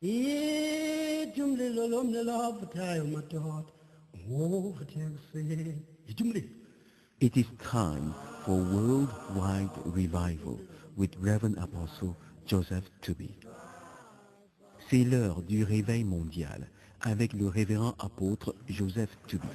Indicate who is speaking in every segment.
Speaker 1: It is time for worldwide revival with Reverend Apostle Joseph Tubby. C'est l'heure du réveil mondial avec le révérend apôtre Joseph Tubby.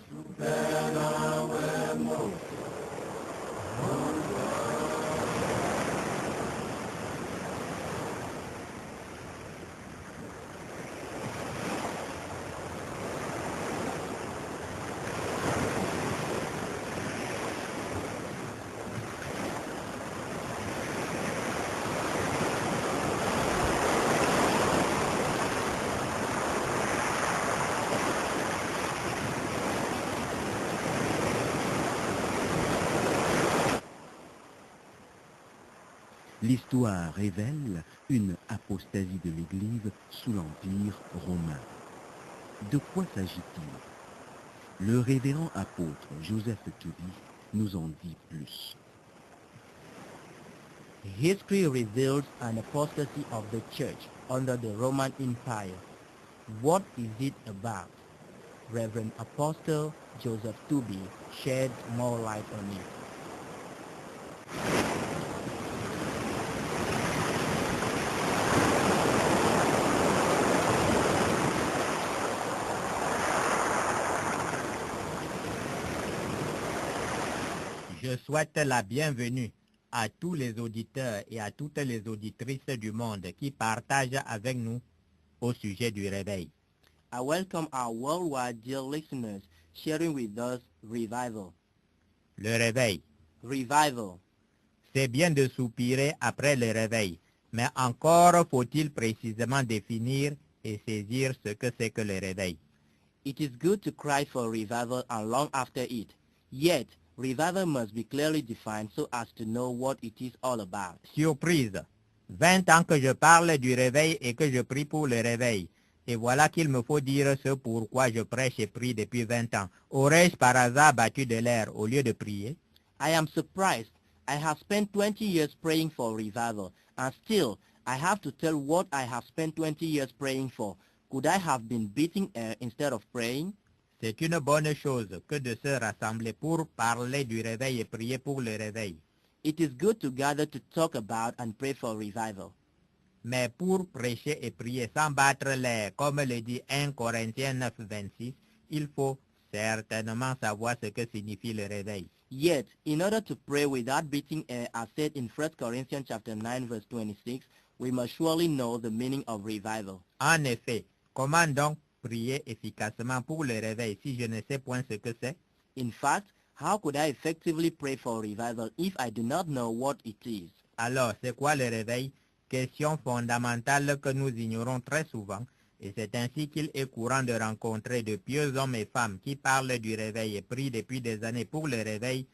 Speaker 1: L'histoire révèle une apostasie de l'Église sous l'Empire romain. De quoi s'agit-il? Le révérend apôtre Joseph Tubby nous en dit plus.
Speaker 2: History reveals an apostasy of the church under the Roman Empire. What is it about? Reverend Apostle Joseph Tubby sheds more light on it. Je souhaite la bienvenue à tous les auditeurs et à toutes les auditrices du monde qui partagent avec nous au sujet du réveil. I welcome our worldwide dear listeners sharing with us revival. Le réveil. Revival. C'est bien de soupirer après le réveil, mais encore faut-il précisément définir et saisir ce que c'est que le réveil. It is good to cry for revival and long after it. Yet, revival must be clearly defined so as to know what it is all about. Surprise! 20 ans que je parle du réveil et que je prie pour le réveil. Et voilà qu'il me faut dire ce pourquoi je prêche et prie depuis 20 ans. Aurais-je par hasard battu de l'air au lieu de prier? I am surprised. I have spent 20 years praying for revival, and still I have to tell what I have spent 20 years praying for. Could I have been beating air instead of praying? C'est une bonne chose que de se rassembler pour parler du réveil et prier pour le réveil. It is good to gather to talk about and pray for revival. Mais pour prêcher et prier sans battre l'air, comme le dit 1 Corinthiens 9, 26, il faut certainement savoir ce que signifie le réveil. Yet, in order to pray without beating air, as said in 1 Corinthians chapter 9, verse 26, we must surely know the meaning of revival. En effet, comment donc prier efficacement pour le réveil si je ne sais point ce que c'est? In fact, how could I effectively pray for revival if I do not know what it is? Alors, c'est quoi le réveil? Question fondamentale que nous ignorons très souvent, et c'est ainsi qu'il est courant de rencontrer de pieux hommes et femmes qui parlent du réveil et prient depuis des années pour le réveil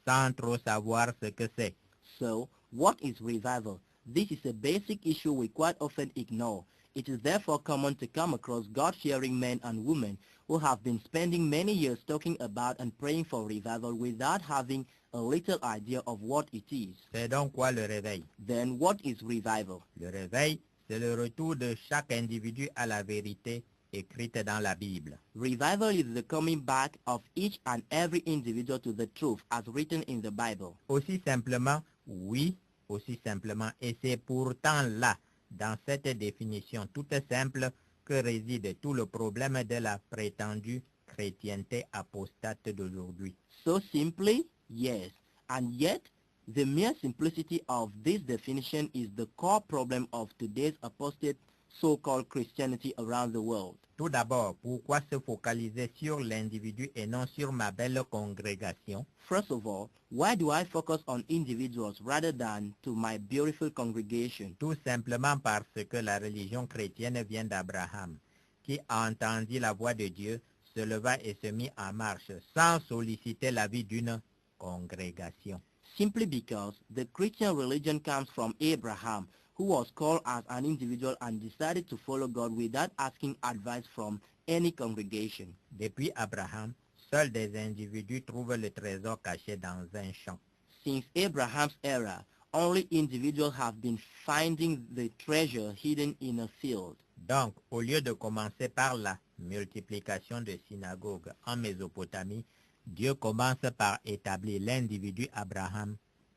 Speaker 2: sans trop savoir ce que c'est. So, what is revival? This is a basic issue we quite often ignore. It is therefore common to come across God-fearing men and women who have been spending many years talking about and praying for revival without having a little idea of what it is. C'est donc quoi le réveil? Then what is revival? Le réveil, c'est le retour de chaque individu à la vérité écrite dans la Bible. Revival is the coming back of each and every individual to the truth as written in the Bible. Aussi simplement, oui, aussi simplement, et c'est pourtant là, dans cette définition toute simple, que réside tout le problème de la prétendue chrétienté apostate d'aujourd'hui. So simply, yes. And yet, the mere simplicity of this definition is the core problem of today's apostate so-called Christianity around the world. Tout d'abord, pourquoi se focaliser sur l'individu et non sur ma belle congrégation? First of all, why do I focus on individuals rather than to my beautiful congregation? Tout simplement parce que la religion chrétienne vient d'Abraham, qui entendit la voix de Dieu, se leva et se mit en marche sans solliciter l'avis d'une congrégation. Simply because the Christian religion comes from Abraham, who was called as an individual and decided to follow God without asking advice from any congregation. Depuis Abraham, seuls des individus trouvent le trésor caché dans un champ. Since Abraham's era, only individuals have been finding the treasure hidden in a field. Donc, au lieu de commencer par la multiplication de synagogues en Mésopotamie, Dieu commence par établir l'individu Abraham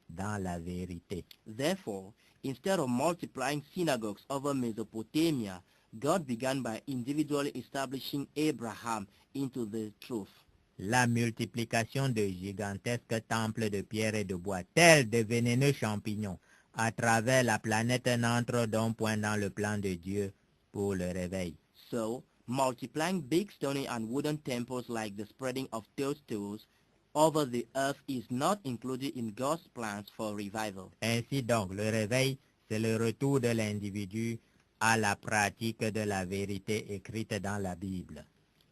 Speaker 2: dans la vérité.
Speaker 3: Therefore, instead of multiplying synagogues over Mesopotamia, God began by individually establishing Abraham into the truth.
Speaker 2: La multiplication de gigantesques temples de pierre et de bois, tels de vénéneux champignons, à travers la planète n'entre donc point dans le plan de Dieu pour le réveil.
Speaker 3: So, multiplying big stone and wooden temples like the spreading of toadstools over the earth is not included in God's plans for revival.
Speaker 2: Ainsi donc, le réveil, c'est le retour de l'individu à la pratique de la vérité écrite dans la Bible.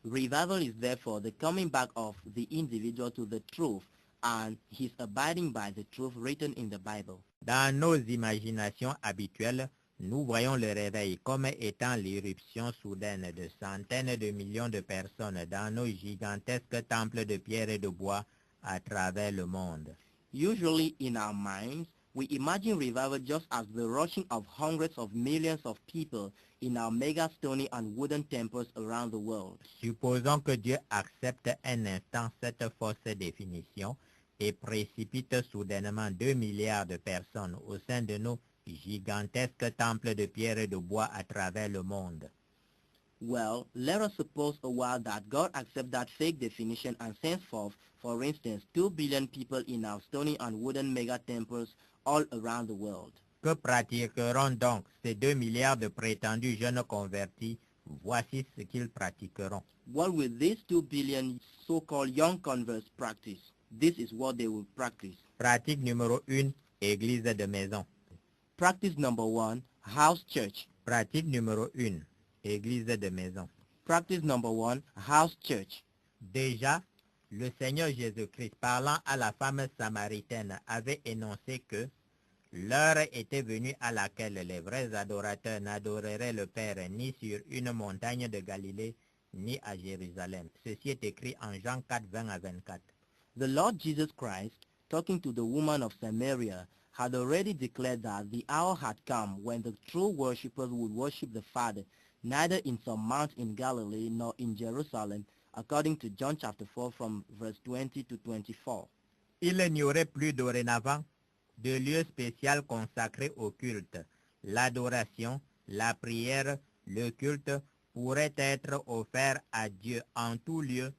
Speaker 3: Revival is therefore the coming back of the individual to the truth and his abiding by the truth written in the Bible.
Speaker 2: Dans nos imaginations habituelles, nous voyons le réveil comme étant l'irruption soudaine de centaines de millions de personnes dans nos gigantesques temples de pierre et de bois à travers le monde.
Speaker 3: Usually in our minds, we imagine revival just as the rushing of hundreds of millions of people in our mega stony and wooden temples around the world.
Speaker 2: Supposons que Dieu accepte un instant cette fausse définition et précipite soudainement 2 milliards de personnes au sein de nos gigantesques temples de pierre et de bois à travers le monde.
Speaker 3: Well, let us suppose a while that God accepts that fake definition and sends forth, for instance, 2 billion people in our stony and wooden mega temples all around the world.
Speaker 2: Que pratiqueront donc ces 2 milliards de prétendus jeunes convertis? Voici ce qu'ils pratiqueront.
Speaker 3: What will these 2 billion so-called young converts practice? This is what they will practice.
Speaker 2: Pratique numéro 1, église de maison.
Speaker 3: Practice number 1, house church.
Speaker 2: Pratique numéro 1, église de maison.
Speaker 3: Practice number 1, house church.
Speaker 2: Déjà, le Seigneur Jésus-Christ, parlant à la femme samaritaine, avait énoncé que l'heure était venue à laquelle les vrais adorateurs n'adoreraient le Père ni sur une montagne de Galilée, ni à Jérusalem. Ceci est écrit en Jean 4, 20 à 24.
Speaker 3: The Lord Jesus Christ, talking to the woman of Samaria, had already declared that the hour had come when the true worshippers would worship the Father, neither in some mount in Galilee nor in Jerusalem, according to John chapter 4 from verse 20 to 24.
Speaker 2: Il n'y aurait plus dorénavant de lieu spécial consacré au culte. L'adoration, la prière, le culte pourraient être offerts à Dieu en tout lieu,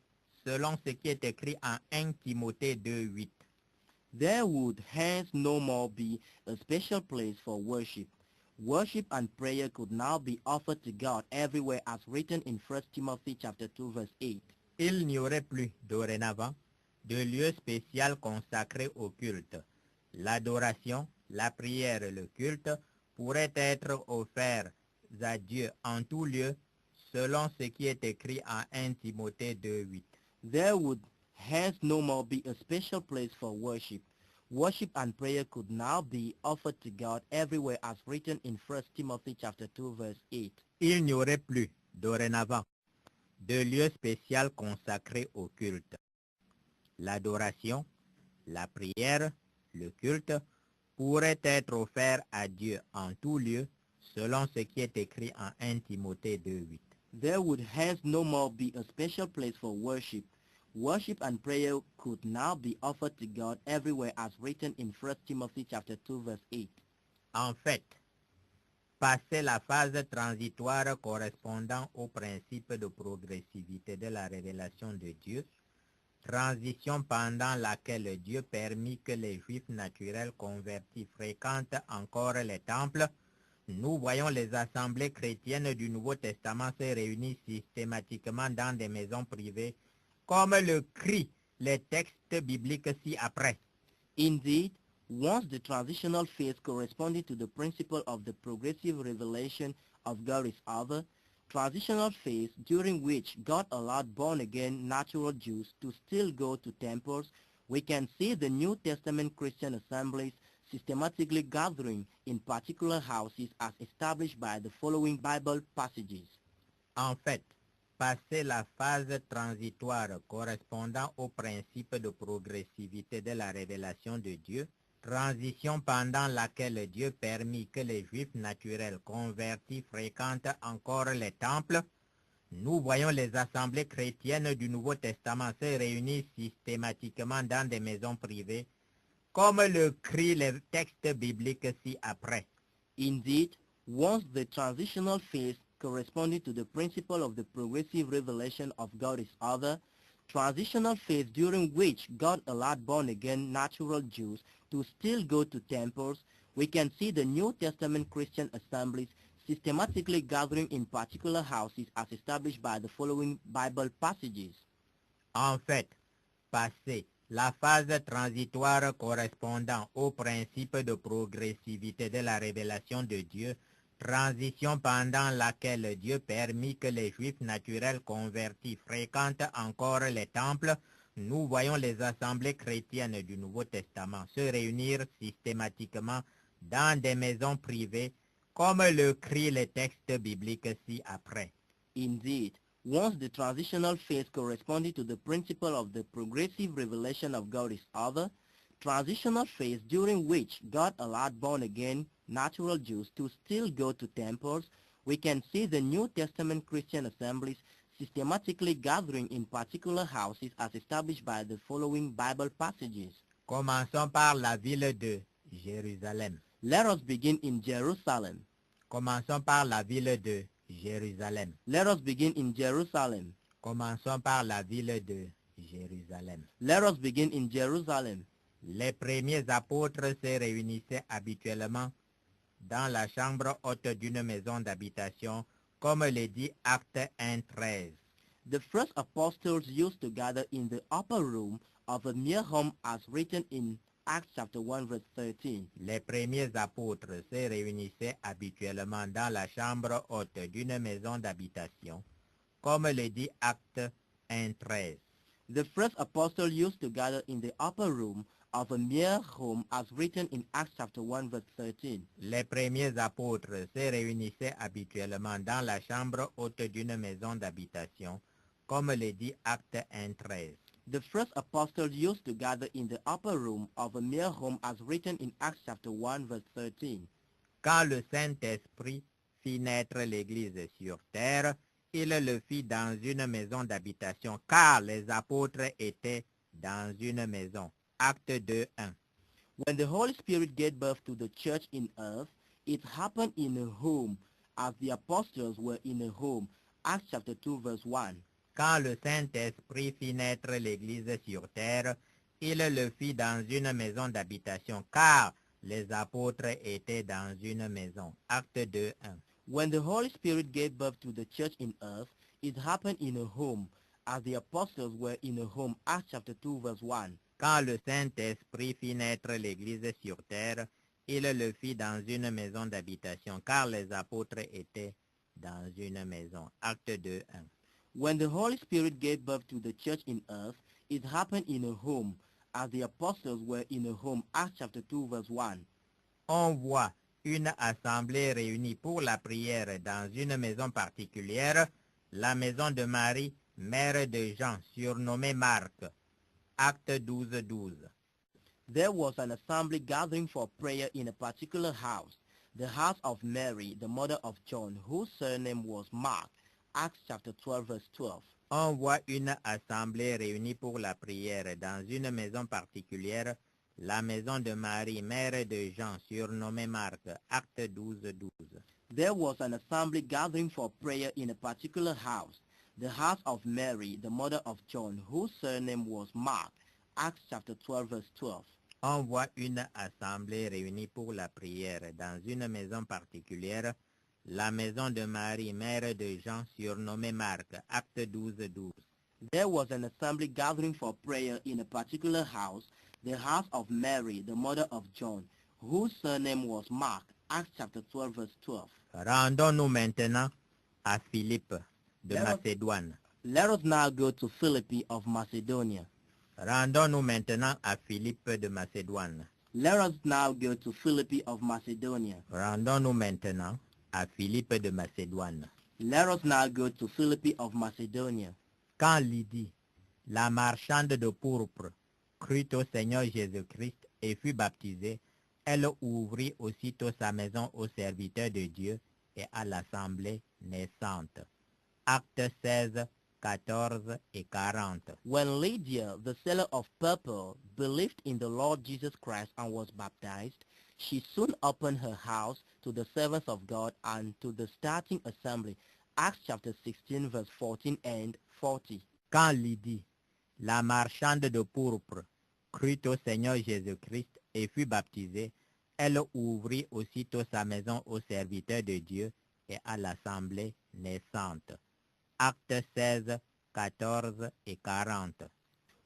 Speaker 2: selon ce qui est écrit en 1 Timothée 2:8.
Speaker 3: There would hence no more be a special place for worship. Worship and prayer could now be offered to God everywhere as written in 1 Timothy chapter 2 verse 8.
Speaker 2: Il n'y aurait plus dorénavant de lieu spécial consacré au culte. L'adoration, la prière et le culte pourraient être offerts à Dieu en tout lieu, selon ce qui est écrit en 1 Timothée 2:8.
Speaker 3: There would hence no more be a special place for worship. Worship and prayer could now be offered to God everywhere as written in 1 Timothy chapter 2 verse 8.
Speaker 2: Il n'y aurait plus dorénavant de lieu spécial consacré au culte. L'adoration, la prière, le culte pourraient être offerts à Dieu en tout lieu, selon ce qui est écrit en 1 Timothée 2:8.
Speaker 3: There would hence no more be a special place for worship. Worship and prayer could now be offered to God everywhere as written in 1 Timothy chapter 2 verse 8.
Speaker 2: En fait, passé la phase transitoire correspondant au principe de progressivité de la révélation de Dieu, transition pendant laquelle Dieu permit que les Juifs naturels convertis fréquentent encore les temples, nous voyons les assemblées chrétiennes du Nouveau Testament se réunir systématiquement dans des maisons privées, comme le crient les textes bibliques ci-après.
Speaker 3: Indeed, once the transitional phase corresponding to the principle of the progressive revelation of God is over, transitional phase during which God allowed born-again natural Jews to still go to temples, we can see the New Testament Christian assemblies systematically gathering in particular houses as established by the following Bible passages.
Speaker 2: En fait, passé la phase transitoire correspondant au principe de progressivité de la révélation de Dieu, transition pendant laquelle Dieu permit que les Juifs naturels convertis fréquentent encore les temples, nous voyons les assemblées chrétiennes du Nouveau Testament se réunir systématiquement dans des maisons privées, comme le crie le texte biblique ci-après.
Speaker 3: Indeed, once the transitional phase corresponding to the principle of the progressive revelation of God is over, transitional phase during which God allowed born-again natural Jews to still go to temples, we can see the New Testament Christian assemblies systematically gathering in particular houses as established by the following Bible passages.
Speaker 2: En fait, passé la phase transitoire correspondant au principe de progressivité de la révélation de Dieu, transition pendant laquelle Dieu permit que les Juifs naturels convertis fréquentent encore les temples, nous voyons les assemblées chrétiennes du Nouveau Testament se réunir systématiquement dans des maisons privées, comme le crie le texte biblique ci-après.
Speaker 3: Indeed, once the transitional phase corresponding to the principle of the progressive revelation of God is over, transitional phase during which God allowed born-again natural Jews to still go to temples, we can see the New Testament Christian assemblies systematically gathering in particular houses as established by the following Bible passages.
Speaker 2: Commençons par la ville de Jérusalem.
Speaker 3: Let us begin in Jerusalem.
Speaker 2: Commençons par la ville de Jérusalem.
Speaker 3: Let us begin in Jerusalem.
Speaker 2: Commençons par la ville de Jérusalem.
Speaker 3: Let us begin in Jerusalem.
Speaker 2: Les premiers apôtres se réunissaient habituellement dans la chambre haute d'une maison d'habitation, comme le dit Acte 1:13.
Speaker 3: The first apostles used to gather in the upper room of a mere home as written in Acts chapter 1 verse 13.
Speaker 2: Les premiers apôtres se réunissaient habituellement dans la chambre haute d'une maison d'habitation, comme le dit Acte 1:13.
Speaker 3: The first apostle used to gather in the upper room of a mere home as written in Acts chapter 1 verse 13.
Speaker 2: Les premiers apôtres se réunissaient habituellement dans la chambre haute d'une maison d'habitation, comme le dit Acte 1:13.
Speaker 3: The first apostles used to gather in the upper room of a mere home as written in Acts chapter 1 verse 13.
Speaker 2: Quand le Saint-Esprit fit naître l'Église sur terre, il le fit dans une maison d'habitation, car les apôtres étaient dans une maison. Acte 2:1.
Speaker 3: When the Holy Spirit gave birth to the church in earth, it happened in a home, as the apostles were in a home. Acts chapter 2 verse 1.
Speaker 2: Quand le Saint-Esprit fit naître l'Église sur terre, il le fit dans une maison d'habitation, car les apôtres étaient dans une maison. Acte 2:1.
Speaker 3: When the Holy Spirit gave birth to the church in earth, it happened in a home, as the apostles were in a home. Acts chapter 2 verse 1.
Speaker 2: Quand le Saint-Esprit fit naître l'Église sur terre, il le fit dans une maison d'habitation, car les apôtres étaient dans une maison. Acte 2:1.
Speaker 3: When the Holy Spirit gave birth to the church in earth, it happened in a home, as the apostles were in a home. Acts chapter 2 verse 1.
Speaker 2: On voit une assemblée réunie pour la prière dans une maison particulière, la maison de Marie, mère de Jean, surnommée Marc. Acte 12:12.
Speaker 3: There was an assembly gathering for prayer in a particular house, the house of Mary, the mother of John, whose surname was Mark. Acts chapter 12 verse 12.
Speaker 2: On voit une assemblée réunie pour la prière dans une maison particulière, la maison de Marie, mère de Jean, surnommée Marc. Acte 12:12.
Speaker 3: There was an assembly gathering for prayer in a particular house, the house of Mary, the mother of John, whose surname was Mark. Acts chapter 12 verse 12.
Speaker 2: On voit une assemblée réunie pour la prière dans une maison particulière, la maison de Marie, mère de Jean, surnommée Marc. Acte 12:12.
Speaker 3: There was an assembly gathering for prayer in a particular house, the house of Mary, the mother of John, whose surname was Mark. Acts chapter 12 verse 12.
Speaker 2: Rendons-nous maintenant à Philippe de Macédoine.
Speaker 3: Let us now go to Philippi of Macedonia.
Speaker 2: Rendons-nous maintenant à Philippe de Macédoine.
Speaker 3: Let us now go to Philippi of Macedonia.
Speaker 2: Rendons-nous maintenant à Philippe de Macédoine.
Speaker 3: Let us now go to Philippi of Macedonia.
Speaker 2: Quand Lydie, la marchande de pourpre, crut au Seigneur Jésus-Christ et fut baptisée, elle ouvrit aussitôt sa maison aux serviteurs de Dieu et à l'assemblée naissante. Actes 16, 14 et 40.
Speaker 3: When Lydia, the seller of purple, believed in the Lord Jesus Christ and was baptized, she soon opened her house to the servants of God and to the starting assembly. Acts chapter 16 verse 14 and 40.
Speaker 2: Quand Lydie, la marchande de pourpre, crut au Seigneur Jésus-Christ et fut baptisée, elle ouvrit aussitôt sa maison aux serviteurs de Dieu et à l'assemblée naissante. Actes 16, 14 et 40.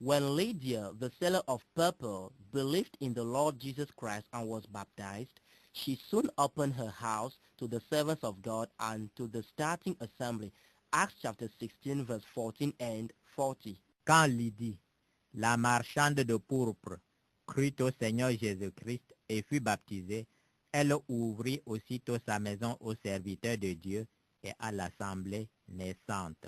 Speaker 3: When Lydia, the seller of purple, believed in the Lord Jesus Christ and was baptized, she soon opened her house to the servants of God and to the starting assembly. Acts chapter 16 verse 14 and 40.
Speaker 2: Quand Lydie, la marchande de pourpre, crut au Seigneur Jésus-Christ et fut baptisée, elle ouvrit aussitôt sa maison aux serviteurs de Dieu et à l'assemblée naissante.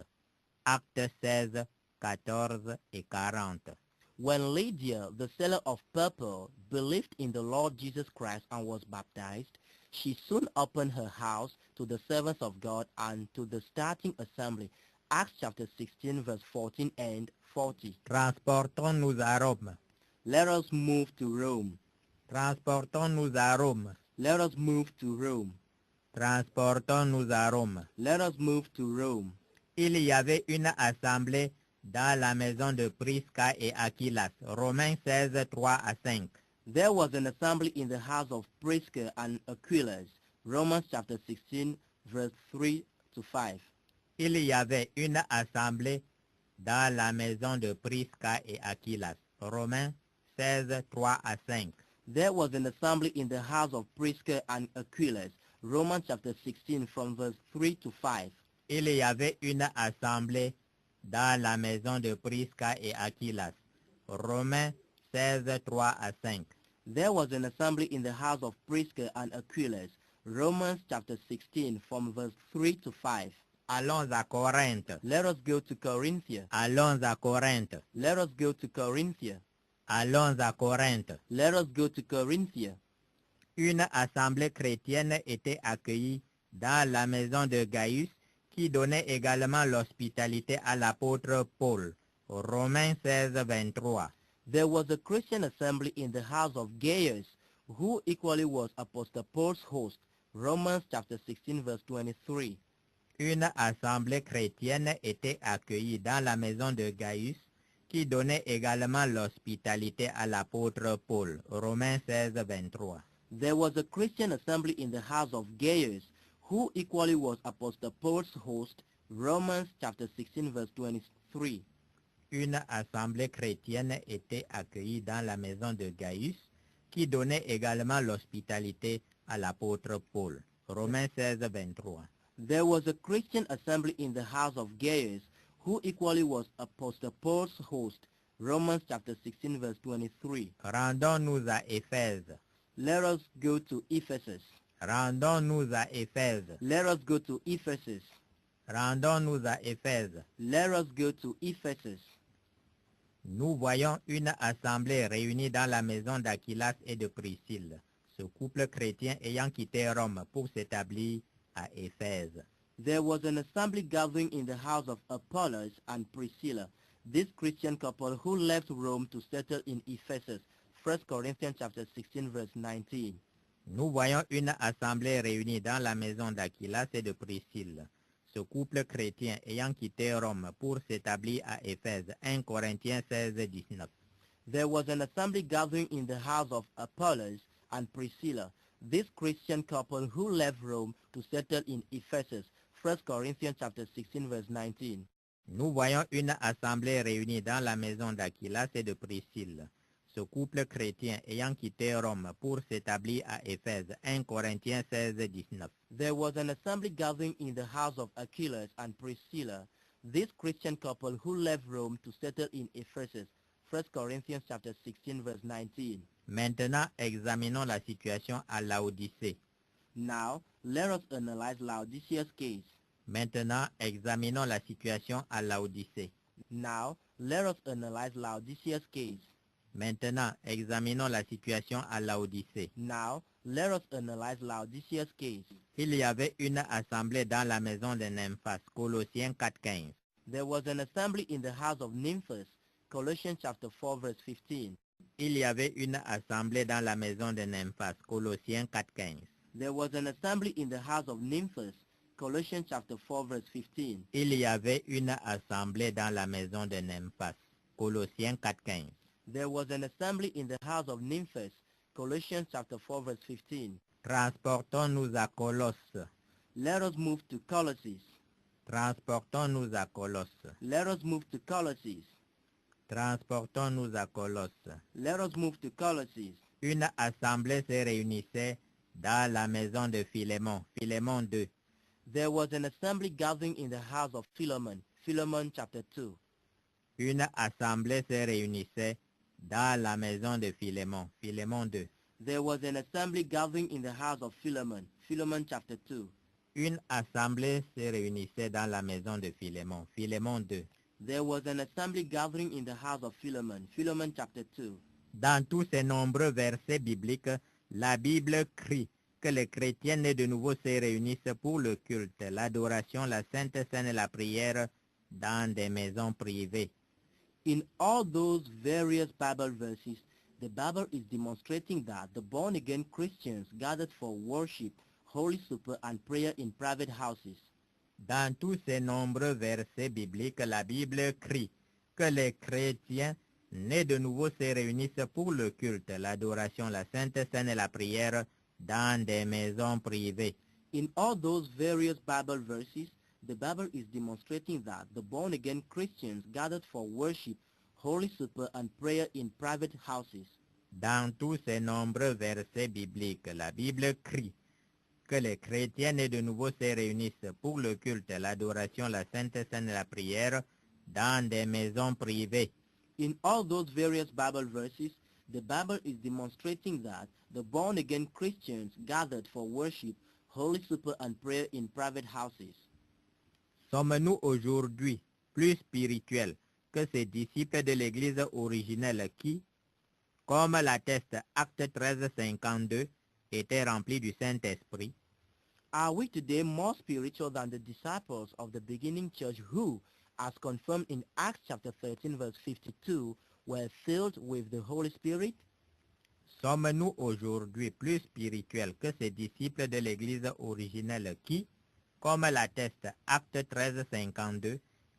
Speaker 2: Actes 16, 14 et 40.
Speaker 3: When Lydia, the seller of purple, believed in the Lord Jesus Christ and was baptized, she soon opened her house to the servants of God and to the starting assembly. Acts chapter 16 verse 14 and 40.
Speaker 2: Transportons-nous à Rome.
Speaker 3: Let us move to Rome.
Speaker 2: Transportons-nous à Rome.
Speaker 3: Let us move to Rome.
Speaker 2: Transportons-nous à Rome.
Speaker 3: Let us move to Rome.
Speaker 2: Il y avait une assemblée dans la maison de Prisca et Aquilas. Romains 16, 3 à 5.
Speaker 3: There was an assembly in the house of Prisca and Aquilas. Romans chapter 16 verse 3 to 5.
Speaker 2: Il y avait une assemblée dans la maison de Prisca et Aquilas. Romains 16, 3 à 5.
Speaker 3: There was an assembly in the house of Prisca and Aquilas. Romans chapter 16 from verse 3 to 5.
Speaker 2: Il y avait une assemblée dans la maison de Prisca et Aquilas. Romains 16, 3 à 5.
Speaker 3: There was an assembly in the house of Prisca and Aquilas. Romans chapter 16 from verse 3 to 5.
Speaker 2: Allons à Corinthe.
Speaker 3: Let us go to Corinthia.
Speaker 2: Allons à Corinthe.
Speaker 3: Let us go to Corinthia.
Speaker 2: Allons à Corinthe.
Speaker 3: Let us go to Corinthia.
Speaker 2: Une assemblée chrétienne était accueillie dans la maison de Gaius, qui donnait également l'hospitalité à l'apôtre Paul. Romains 16, 23.
Speaker 3: There was a Christian assembly in the house of Gaius, who equally was Apostle Paul's host. Romans chapter 16 verse 23.
Speaker 2: Une assemblée chrétienne était accueillie dans la maison de Gaius, qui donnait également l'hospitalité à l'apôtre Paul. Romains 16, 23.
Speaker 3: There was a Christian assembly in the house of Gaius, who equally was Apostle Paul's host. Romans chapter 16 verse 23.
Speaker 2: Une assemblée chrétienne était accueillie dans la maison de Gaius, qui donnait également l'hospitalité à l'apôtre Paul. Romains 16, 23.
Speaker 3: There was a Christian assembly in the house of Gaius, who equally was Apostle Paul's host. Romans chapter 16 verse 23.
Speaker 2: Rendons-nous à Éphèse.
Speaker 3: Let us go to Ephesus.
Speaker 2: Rendons-nous à Éphèse.
Speaker 3: Let us go to Ephesus.
Speaker 2: Rendons-nous à Éphèse.
Speaker 3: Let us go to Ephesus.
Speaker 2: Nous voyons une assemblée réunie dans la maison d'Aquilas et de Priscille, ce couple chrétien ayant quitté Rome pour s'établir à Éphèse.
Speaker 3: There was an assembly gathering in the house of Apollos and Priscilla, this Christian couple who left Rome to settle in Ephesus. 1 Corinthians chapter 16 verse 19.
Speaker 2: Nous voyons une assemblée réunie dans la maison d'Aquilas et de Priscille, ce couple chrétien ayant quitté Rome pour s'établir à Éphèse. 1 Corinthiens 16, 19.
Speaker 3: There was an assembly gathering in the house of Apollos and Priscilla, this Christian couple who left Rome to settle in Ephesus. 1 Corinthians chapter 16 verse 19.
Speaker 2: Nous voyons une assemblée réunie dans la maison d'Aquilas et de Priscille, ce couple chrétien ayant quitté Rome pour s'établir à Éphèse. 1 Corinthiens 16, 19.
Speaker 3: There was an assembly gathering in the house of Achilles and Priscilla, this Christian couple who left Rome to settle in Ephesus. 1 Corinthians chapter 16 verse 19.
Speaker 2: Maintenant, examinons la situation à Laodicée.
Speaker 3: Now, let us analyze Laodicea's case.
Speaker 2: Maintenant, examinons la situation à Laodicée.
Speaker 3: Now, let us analyze Laodicea's case.
Speaker 2: Maintenant, examinons la situation à Laodicée.
Speaker 3: Now, let us analyze Laodicea's case.
Speaker 2: Il y avait une assemblée dans la maison de Nymphas, Colossiens 4:15.
Speaker 3: There was an assembly in the house of Nymphas, Colossians chapter 4 verse 15.
Speaker 2: Il y avait une assemblée dans la maison de Nymphas, Colossiens 4:15.
Speaker 3: There was an assembly in the house of Nymphas, Colossians chapter 4 verse 15.
Speaker 2: Il y avait une assemblée dans la maison de Nymphas, Colossiens 4:15.
Speaker 3: There was an assembly in the house of Nymphas, Colossians chapter 4 verse 15.
Speaker 2: Transportons-nous à Colosse.
Speaker 3: Let us move to Colossus.
Speaker 2: Transportons-nous à Colosse.
Speaker 3: Let us move to Colossus.
Speaker 2: Transportons-nous à Colosse.
Speaker 3: Let us move to Colossus.
Speaker 2: Une assemblée se réunissait dans la maison de Philémon, Philémon 2.
Speaker 3: There was an assembly gathering in the house of Philemon, Philemon chapter 2.
Speaker 2: Une assemblée se réunissait dans la maison de Philémon, Philémon 2.
Speaker 3: There was an assembly gathering in the house of Philemon, Philemon chapter 2.
Speaker 2: Une assemblée se réunissait dans la maison de Philémon, Philémon 2.
Speaker 3: There was an assembly gathering in the house of Philemon, Philemon chapter 2.
Speaker 2: Dans tous ces nombreux versets bibliques, la Bible crie que les chrétiens nés de nouveau se réunissent pour le culte, l'adoration, la sainte scène et la prière dans des maisons privées.
Speaker 3: In all those various Bible verses, the Bible is demonstrating that the born-again Christians gathered for worship, Holy Supper, and prayer in private houses.
Speaker 2: Dans tous ces nombreux versets bibliques, la Bible crie que les chrétiens nés de nouveau se réunissent pour le culte, l'adoration, la sainte scène et la prière dans des maisons privées.
Speaker 3: In all those various Bible verses, the Bible is demonstrating that the born-again Christians gathered for worship, Holy Supper, and prayer in private houses.
Speaker 2: Dans tous ces nombreux versets bibliques, la Bible crie que les chrétiens nés de nouveau se réunissent pour le culte, l'adoration, la sainte scène et la prière dans des maisons privées.
Speaker 3: In all those various Bible verses, the Bible is demonstrating that the born-again Christians gathered for worship, Holy Supper, and prayer in private houses.
Speaker 2: Sommes-nous aujourd'hui plus spirituels que ces disciples de l'Église originelle qui, comme l'atteste Acte 13:52, étaient remplis du Saint-Esprit?
Speaker 3: Are we today more spiritual than the disciples of the beginning church who, as confirmed in Acts chapter 13 verse 52, were filled with the Holy Spirit?
Speaker 2: Sommes-nous aujourd'hui plus spirituels que ces disciples de l'Église originelle qui, comme l'atteste Acte 13:52,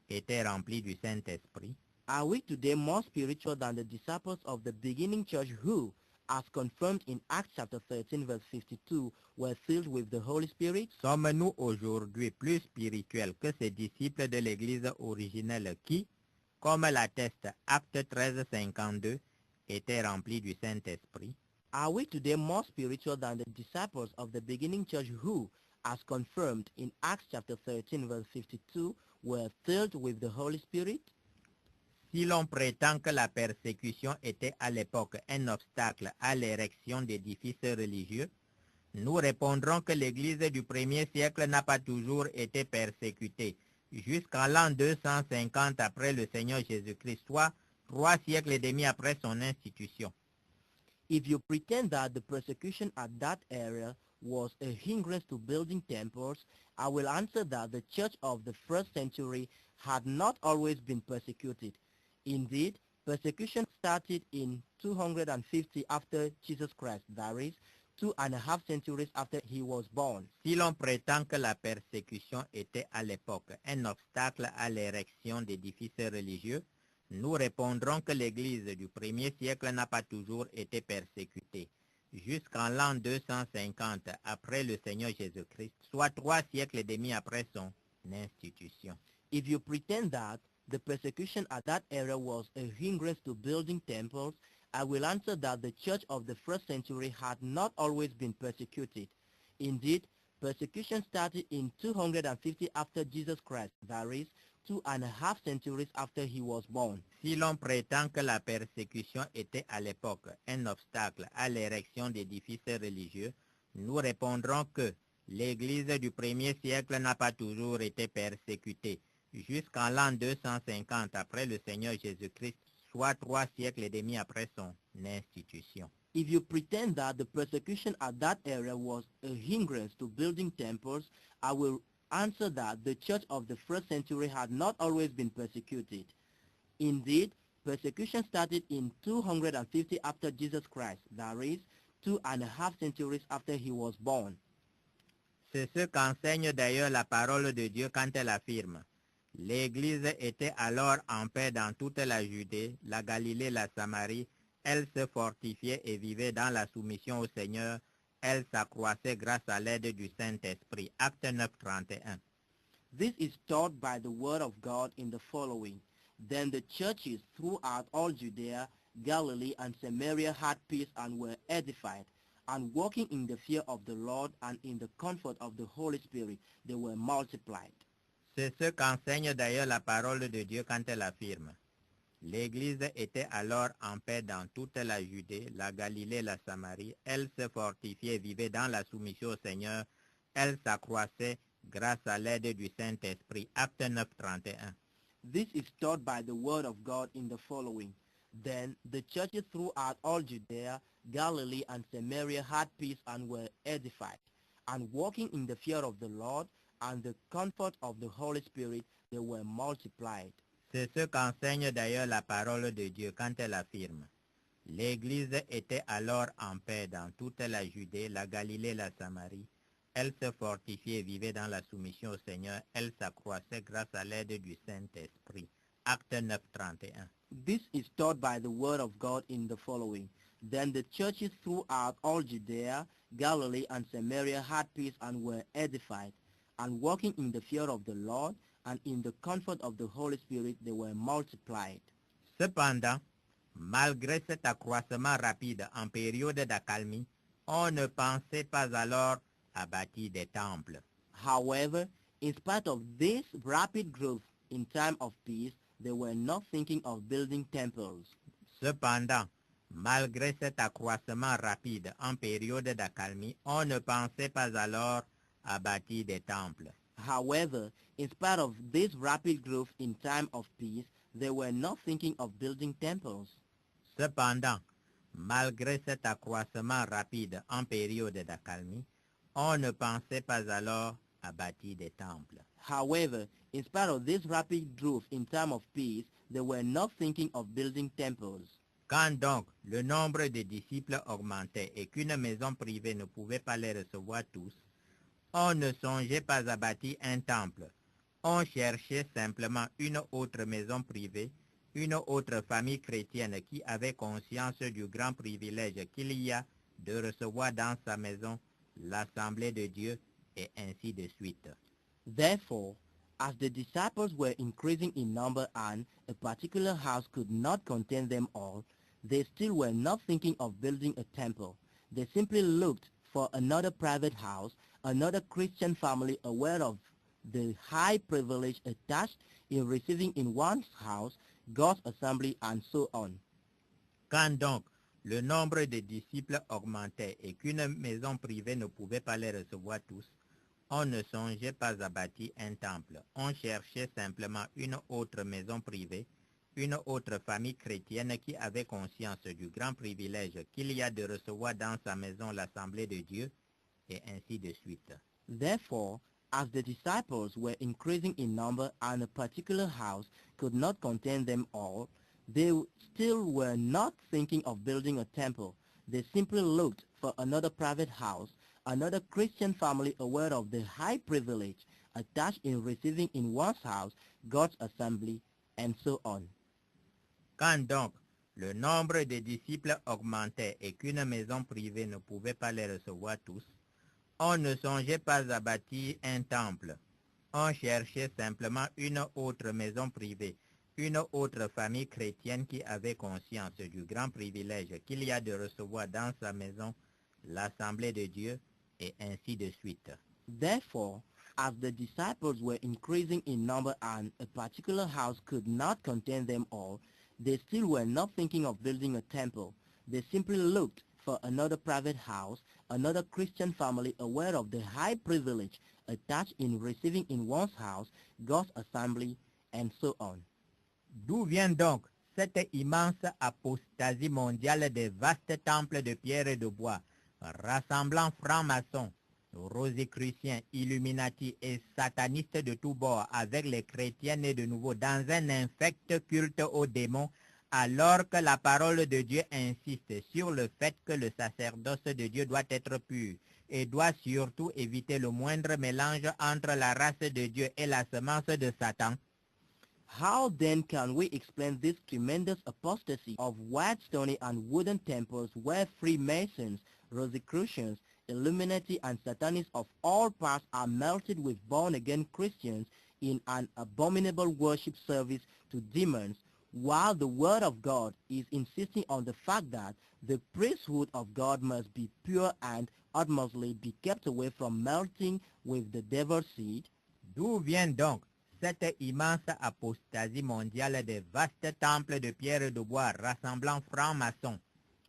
Speaker 2: étaient remplis du Saint-Esprit?
Speaker 3: Are we today more spiritual than the disciples of the beginning church who, as confirmed in Acts chapter 13 verse 52, were filled with the Holy Spirit?
Speaker 2: Sommes-nous aujourd'hui plus spirituels que ces disciples de l'Église originelle qui, comme l'atteste Acte 13:52, étaient remplis du Saint-Esprit?
Speaker 3: Are we today more spiritual than the disciples of the beginning church who, as confirmed in Acts chapter 13 verse 52, were filled with the Holy Spirit?
Speaker 2: Si l'on prétend que la persécution était à l'époque un obstacle à l'érection d'édifices religieux, nous répondrons que l'Église du premier siècle n'a pas toujours été persécutée, jusqu'en l'an 250 après le Seigneur Jésus-Christ, soit 3 siècles et demi après son institution.
Speaker 3: If you pretend that the persecution at that era was a hindrance to building temples, I will answer that the church of the first century had not always been persecuted. Indeed, persecution started in 250 after Jesus Christ, that is, 2.5 centuries after he was born.
Speaker 2: Si l'on prétend que la persécution était à l'époque un obstacle à l'érection d'édifices religieux, nous répondrons que l'Église du premier siècle n'a pas toujours été persécutée, jusqu'en l'an 250 après le Seigneur Jésus-Christ, soit 3 siècles et demi après son institution.
Speaker 3: If you pretend that the persecution at that era was a hindrance to building temples, I will answer that the church of the first century had not always been persecuted. Indeed, persecution started in 250 after Jesus Christ, that is, 2.5 centuries after he was born.
Speaker 2: Si l'on prétend que la persécution était à l'époque un obstacle à l'érection d'édifices religieux, nous répondrons que l'Église du premier siècle n'a pas toujours été persécutée, jusqu'en l'an 250 après le Seigneur Jésus-Christ, soit 3 siècles et demi après son institution.
Speaker 3: If you pretend that the persecution at that area was a hindrance to building temples, I will answer that the church of the first century had not always been persecuted. Indeed, persecution started in 250 after Jesus Christ, that is, 2.5 centuries after he was born.
Speaker 2: C'est ce qu'enseigne d'ailleurs la parole de Dieu quand elle affirme: l'Église était alors en paix dans toute la Judée, la Galilée, la Samarie. Elle se fortifiait et vivait dans la soumission au Seigneur. Elle s'accroissait grâce à l'aide du Saint-Esprit. Acte 9, 31.
Speaker 3: This is taught by the word of God in the following. Then the churches throughout all Judea, Galilee, and Samaria had peace and were edified. And walking in the fear of the Lord and in the comfort of the Holy Spirit, they were multiplied.
Speaker 2: C'est ce qu'enseigne d'ailleurs la parole de Dieu quand elle affirme: l'Église était alors en paix dans toute la Judée, la Galilée, la Samarie. Elle se fortifiait et vivait dans la soumission au Seigneur. Elle s'accroissait grâce à l'aide du Saint-Esprit. Acte 9, 31.
Speaker 3: This is taught by the word of God in the following. Then the churches throughout all Judea, Galilee, and Samaria had peace and were edified. And walking in the fear of the Lord and the comfort of the Holy Spirit, they were multiplied.
Speaker 2: C'est ce qu'enseigne d'ailleurs la parole de Dieu quand elle affirme: l'Église était alors en paix dans toute la Judée, la Galilée, la Samarie. Elle se fortifiait et vivait dans la soumission au Seigneur. Elle s'accroissait grâce à l'aide du Saint-Esprit. Acte 9, 31.
Speaker 3: This is taught by the word of God in the following. Then the churches throughout all Judea, Galilee, and Samaria had peace and were edified. And walking in the fear of the Lord and in the comfort of the Holy Spirit, they were multiplied.
Speaker 2: Cependant, malgré cet accroissement rapide en période d'accalmie, on ne pensait pas alors à bâtir des temples.
Speaker 3: However, in spite of this rapid growth in time of peace, they were not thinking of building temples.
Speaker 2: Cependant, malgré cet accroissement rapide en période d'accalmie, on ne pensait pas alors à bâtir des temples.
Speaker 3: However, in spite of this rapid growth in time of peace, they were not thinking of building temples.
Speaker 2: Cependant, malgré cet accroissement rapide en période d'accalmie, on ne pensait pas alors à bâtir des temples.
Speaker 3: However, in spite of this rapid growth in time of peace, they were not thinking of building temples.
Speaker 2: Quand donc le nombre de disciples augmentait et qu'une maison privée ne pouvait pas les recevoir tous, on ne songeait pas à bâtir un temple. On cherchait simplement une autre maison privée, une autre famille chrétienne qui avait conscience du grand privilège qu'il y a de recevoir dans sa maison l'Assemblée de Dieu, et ainsi de suite.
Speaker 3: Therefore, as the disciples were increasing in number and a particular house could not contain them all, they still were not thinking of building a temple. They simply looked for another private house, another Christian family aware of the high privilege attached in receiving in one's house God's assembly, and so on.
Speaker 2: Quand donc le nombre de disciples augmentait et qu'une maison privée ne pouvait pas les recevoir tous, on ne songeait pas à bâtir un temple. On cherchait simplement une autre maison privée, une autre famille chrétienne qui avait conscience du grand privilège qu'il y a de recevoir dans sa maison l'Assemblée de Dieu, et ainsi de suite.
Speaker 3: Therefore, as the disciples were increasing in number and a particular house could not contain them all, they still were not thinking of building a temple. They simply looked for another private house, another Christian family aware of the high privilege attached in receiving in one's house God's assembly, and so on.
Speaker 2: Quand donc le nombre de disciples augmentait et qu'une maison privée ne pouvait pas les recevoir tous, on ne songeait pas à bâtir un temple. On cherchait simplement une autre maison privée, une autre famille chrétienne qui avait conscience du grand privilège qu'il y a de recevoir dans sa maison l'Assemblée de Dieu, et ainsi de suite.
Speaker 3: Therefore, as the disciples were increasing in number and a particular house could not contain them all, they still were not thinking of building a temple. They simply looked for another private house, another Christian family aware of the high privilege attached in receiving in one's house God's assembly, and so on.
Speaker 2: D'où vient donc Cette immense apostasie mondiale des vastes temples de pierre et de bois, rassemblant francs-maçons, rosicruciens, illuminati et satanistes de tous bords avec les chrétiens nés de nouveau dans un infect culte aux démons, alors que la parole de Dieu insiste sur le fait que le sacerdoce de Dieu doit être pur et doit surtout éviter le moindre mélange entre la race de Dieu et la semence de Satan.
Speaker 3: How then can we explain this tremendous apostasy of white stony and wooden temples where Freemasons, Rosicrucians, Illuminati and Satanists of all parts are melted with born-again Christians in an abominable worship service to demons, while the Word of God is insisting on the fact that the priesthood of God must be pure and utmostly be kept away from melting with the devil's seed?
Speaker 2: D'où vient donc cette immense apostasie mondiale des vastes temples de pierre et de bois rassemblant francs-maçons,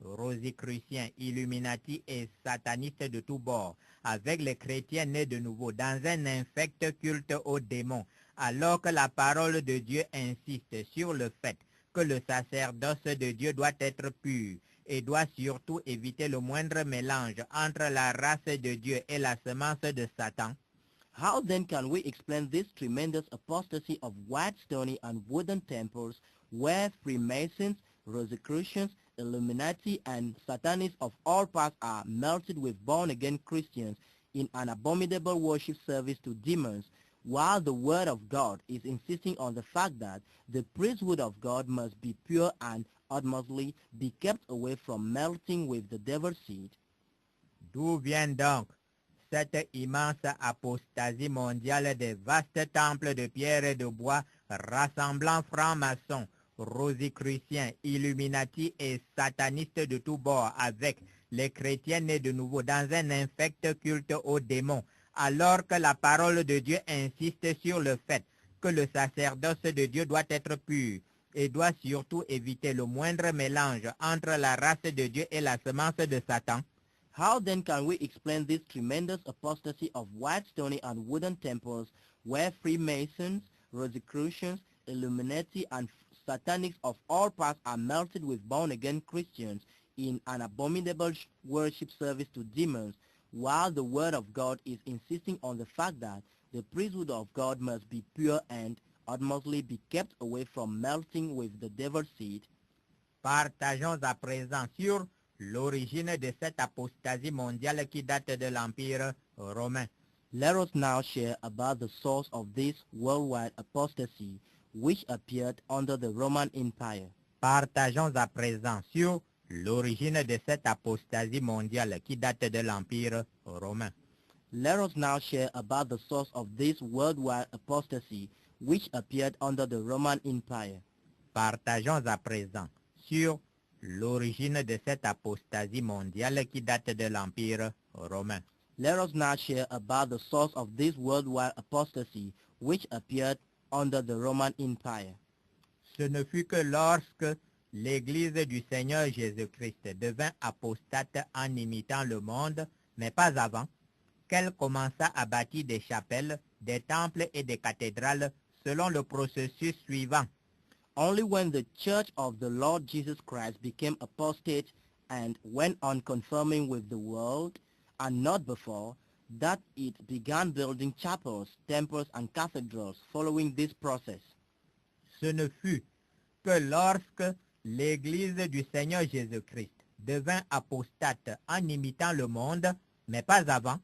Speaker 2: rosicruciens, illuminati et satanistes de tous bords, avec les chrétiens nés de nouveau dans un infect culte aux démons, alors que la parole de Dieu insiste sur le fait que le sacerdoce de Dieu doit être pur et doit surtout éviter le moindre mélange entre la race de Dieu et la semence de Satan?
Speaker 3: How then can we explain this tremendous apostasy of white stony and wooden temples where Freemasons, Rosicrucians, Illuminati and Satanists of all parts are melted with born-again Christians in an abominable worship service to demons, while the Word of God is insisting on the fact that the priesthood of God must be pure and utmostly be kept away from melting with the devil's seed?
Speaker 2: D'où vient donc cette immense apostasie mondiale des vastes temples de pierre et de bois rassemblant francs-maçons, rosicruciens, illuminati et satanistes de tous bords avec les chrétiens nés de nouveau dans un infect culte aux démons, alors que la parole de Dieu insiste sur le fait que le sacerdoce de Dieu doit être pur et doit surtout éviter le moindre mélange entre la race de Dieu et la semence de Satan?
Speaker 3: How then can we explain this tremendous apostasy of white stony and wooden temples where Freemasons, Rosicrucians, Illuminati and Satanists of all parts are melted with born-again Christians in an abominable worship service to demons, while the Word of God is insisting on the fact that the priesthood of God must be pure and utmostly be kept away from melting with the devil's seed?
Speaker 2: Partageons à présent sur l'origine de cette apostasie mondiale qui date de l'Empire romain.
Speaker 3: Let us now share about the source of this worldwide apostasy which appeared under the Roman Empire.
Speaker 2: Partageons à présent sur l'origine de cette apostasie mondiale qui date de l'Empire romain.
Speaker 3: Let us now share about the source of this worldwide apostasy which appeared under the Roman Empire.
Speaker 2: Partageons à présent sur l'origine de cette apostasie mondiale qui date de l'Empire romain.
Speaker 3: Let us now share about the source of this worldwide apostasy which appeared under the Roman Empire.
Speaker 2: Ce ne fut que lorsque l'Église du Seigneur Jésus-Christ devint apostate en imitant le monde, mais pas avant, qu'elle commença à bâtir des chapelles, des temples et des cathédrales selon le processus suivant.
Speaker 3: Only when the Church of the Lord Jesus Christ became apostate and went on conforming with the world, and not before, that it began building chapels, temples, and cathedrals following this process.
Speaker 2: Ce ne fut que lorsque l'Église du Seigneur Jésus-Christ devint apostate en imitant le monde, mais pas avant,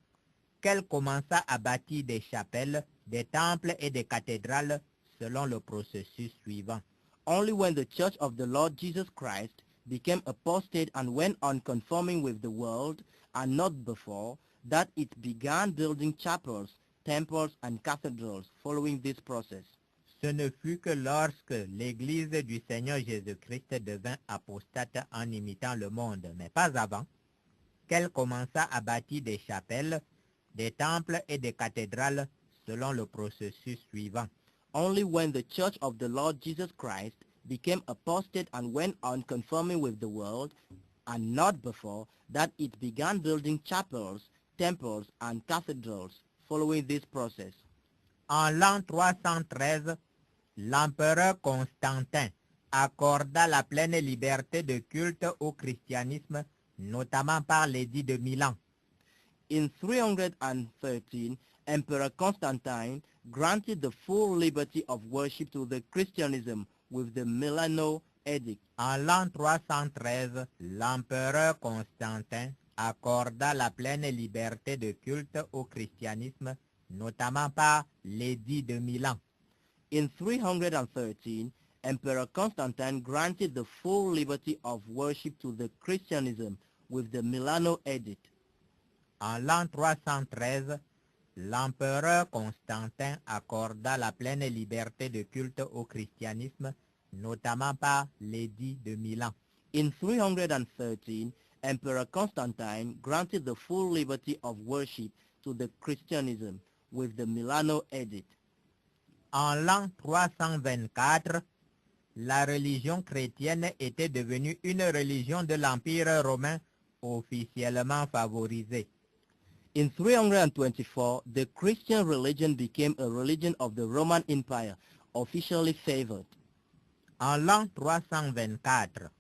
Speaker 2: qu'elle commença à bâtir des chapelles, des temples et des cathédrales selon le processus suivant.
Speaker 3: Only when the Church of the Lord Jesus Christ became apostate and went on conforming with the world, and not before, that it began building chapels, temples, and cathedrals following this process.
Speaker 2: Ce ne fut que lorsque l'Église du Seigneur Jésus-Christ devint apostate en imitant le monde, mais pas avant, qu'elle commença à bâtir des chapelles, des temples et des cathédrales selon le processus suivant.
Speaker 3: Only when the Church of the Lord Jesus Christ became apostate and went on conforming with the world, and not before, that it began building chapels, temples, and cathedrals following this process.
Speaker 2: En l'an 313, l'empereur Constantin accorda la pleine liberté de culte au christianisme, notamment par l'édit de Milan.
Speaker 3: In 313, Emperor Constantine granted the full liberty of worship to the Christianism with the Milano Edict.
Speaker 2: En l'an 313, l'empereur Constantin accorda la pleine liberté de culte au christianisme, notamment par l'édit de Milan.
Speaker 3: In 313, Emperor Constantine granted the full liberty of worship to the Christianism with the Milano Edict.
Speaker 2: En l'an 313, l'empereur Constantin accorda la pleine liberté de culte au christianisme, notamment par l'édit de Milan.
Speaker 3: In 313, Emperor Constantine granted the full liberty of worship to the Christianism with the Milano Edict.
Speaker 2: En l'an 324, la religion chrétienne était devenue une religion de l'Empire romain officiellement favorisée.
Speaker 3: In 324, the Christian religion became a religion of the Roman Empire, officially favored.
Speaker 2: En l'an 324,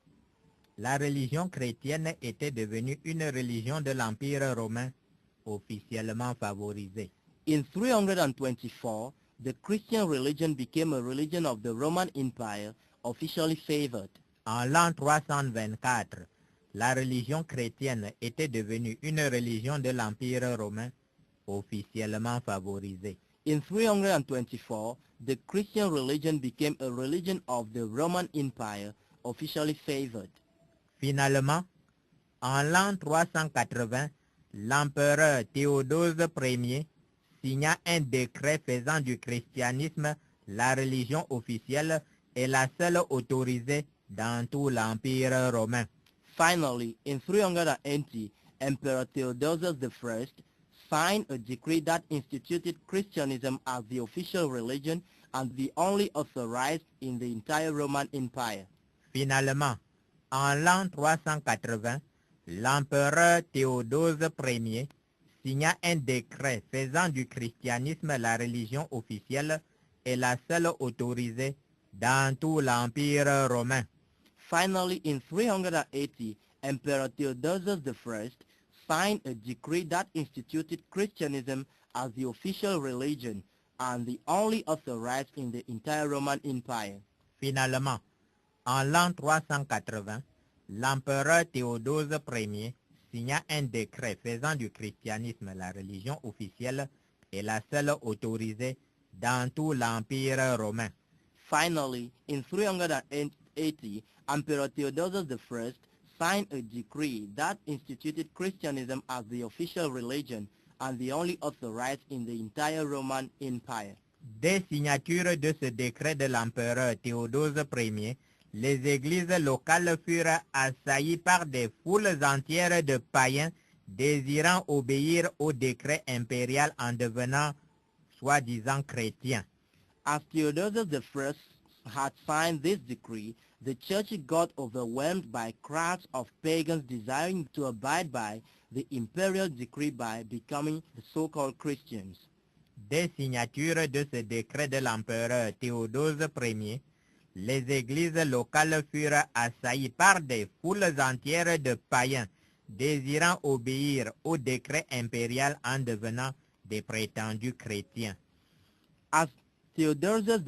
Speaker 2: la religion chrétienne était devenue une religion de l'Empire romain officiellement favorisée.
Speaker 3: In 324, the Christian religion became a religion of the Roman Empire, officially favored.
Speaker 2: En l'an 324, la religion chrétienne était devenue une religion de l'Empire romain officiellement favorisée.
Speaker 3: In 324, the Christian religion became a religion of the Roman Empire, officially favored.
Speaker 2: Finalement, en l'an 380, l'empereur Théodose Ier signa un décret faisant du christianisme la religion officielle et la seule autorisée dans tout l'Empire romain.
Speaker 3: Finally, in 380, Emperor Theodosius I signed a decree that instituted Christianism as the official religion and the only authorized in the entire Roman Empire.
Speaker 2: Finalement, en l'an 380, l'empereur Théodose Ier signa un décret faisant du christianisme la religion officielle et la seule autorisée dans tout l'Empire romain.
Speaker 3: Finally, in 380, Emperor Theodosius I signed a decree that instituted Christianism as the official religion and the only authorized in the entire Roman Empire.
Speaker 2: Finalement, en l'an 380, l'empereur Théodose Ier signa un décret faisant du christianisme la religion officielle et la seule autorisée dans tout l'Empire romain.
Speaker 3: Finally, in 380, Emperor Theodosius I signed a decree that instituted Christianism as the official religion and the only authorized in the entire Roman Empire.
Speaker 2: Dès signature de ce décret de l'empereur Théodose Ier, les églises locales furent assaillies par des foules entières de païens désirant obéir au décret impérial en devenant soi-disant chrétiens.
Speaker 3: As Theodosius I had signed this decree, the church got overwhelmed by crowds of pagans desiring to abide by the imperial decree by becoming the so-called Christians.
Speaker 2: Dès signature de ce décret de l'empereur Théodose Ier, les églises locales furent assaillies par des foules entières de païens désirant obéir au décret impérial en devenant des prétendus chrétiens.
Speaker 3: As Theodosius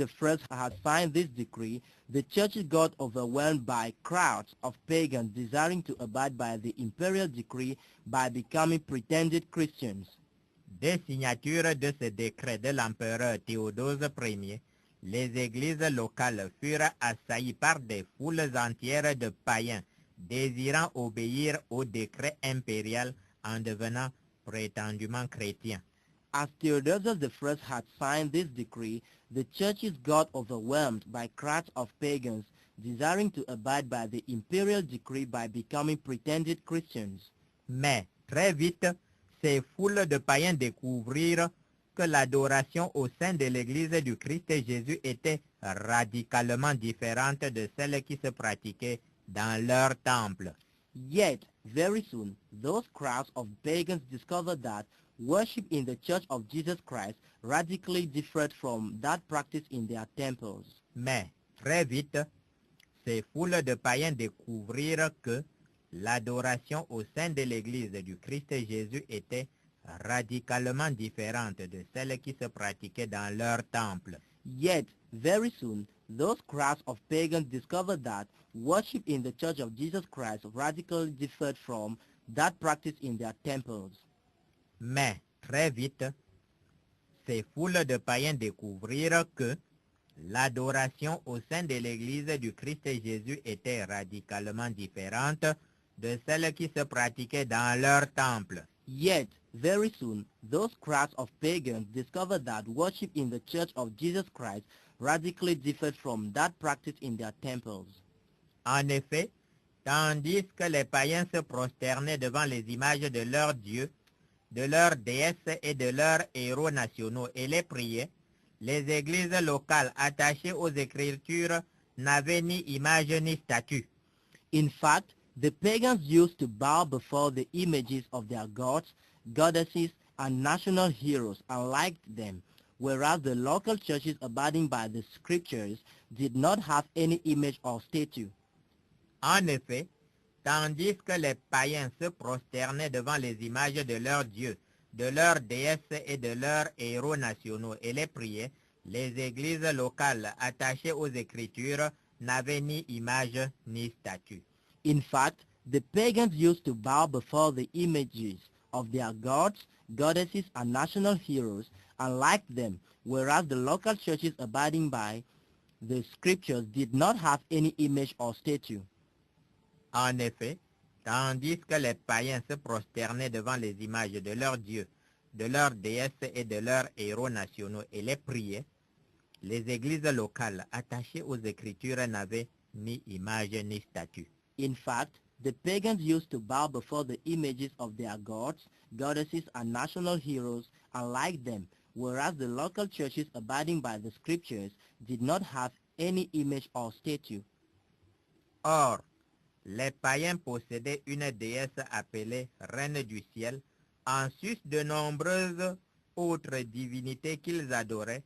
Speaker 3: I had signed this decree, the church got overwhelmed by crowds of pagans desiring to abide by the imperial decree by becoming pretended Christians.
Speaker 2: Dès signature de ce décret de l'empereur Théodose Ier, les églises locales furent assaillies par des foules entières de païens désirant obéir au décret impérial en devenant prétendument chrétiens.
Speaker 3: As Theodosius I had signed this decree, the churches got overwhelmed by crowds of pagans desiring to abide by the imperial decree by becoming pretended Christians.
Speaker 2: Mais très vite, ces foules de païens découvrirent que l'adoration au sein de l'Église du Christ Jésus était radicalement différente de celle qui se pratiquait dans leur temple.
Speaker 3: Yet, very soon, those crowds of pagans discovered that worship in the Church of Jesus Christ radically differed from that practiced in their temples.
Speaker 2: Mais très vite, ces foules de païens découvrirent que l'adoration au sein de l'Église du Christ Jésus était radicalement différente de celle qui se pratiquait dans leur temple.
Speaker 3: Yet, very soon, those crowds of pagans discovered that worship in the Church of Jesus Christ radically differed from that practiced in their temples.
Speaker 2: Mais, très vite, ces foules de païens découvrirent que l'adoration au sein de l'Église du Christ Jésus était radicalement différente de celle qui se pratiquait dans leur temple.
Speaker 3: Yet, very soon, those crowds of pagans discovered that worship in the Church of Jesus Christ radically differed from that practiced in their temples.
Speaker 2: En effet, tandis que les païens se prosternaient devant les images de leurs dieux, de leurs déesses et de leurs héros nationaux et les priaient, les églises locales attachées aux Écritures n'avaient ni image ni statut.
Speaker 3: In fact, the pagans used to bow before the images of their gods, goddesses, and national heroes and liked them, whereas the local churches abiding by the scriptures did not have any image or statue.
Speaker 2: En effet, tandis que les païens se prosternaient devant les images de leurs dieux, de leurs déesses et de leurs héros nationaux et les priaient, les églises locales attachées aux Écritures n'avaient ni image ni statut.
Speaker 3: In fact, the pagans used to bow before the images of their gods, goddesses, and national heroes and liked them, whereas the local churches abiding by the scriptures did not have any image or statue.
Speaker 2: En effet, tandis que les païens se prosternaient devant les images de leurs dieux, de leurs déesses et de leurs héros nationaux et les priaient, les églises locales attachées aux Écritures n'avaient ni image ni statut.
Speaker 3: In fact, the pagans used to bow before the images of their gods, goddesses, and national heroes and liked them, whereas the local churches abiding by the scriptures did not have any image or statue.
Speaker 2: Or, les païens possédaient une déesse appelée Reine du Ciel, en sus de nombreuses autres divinités qu'ils adoraient.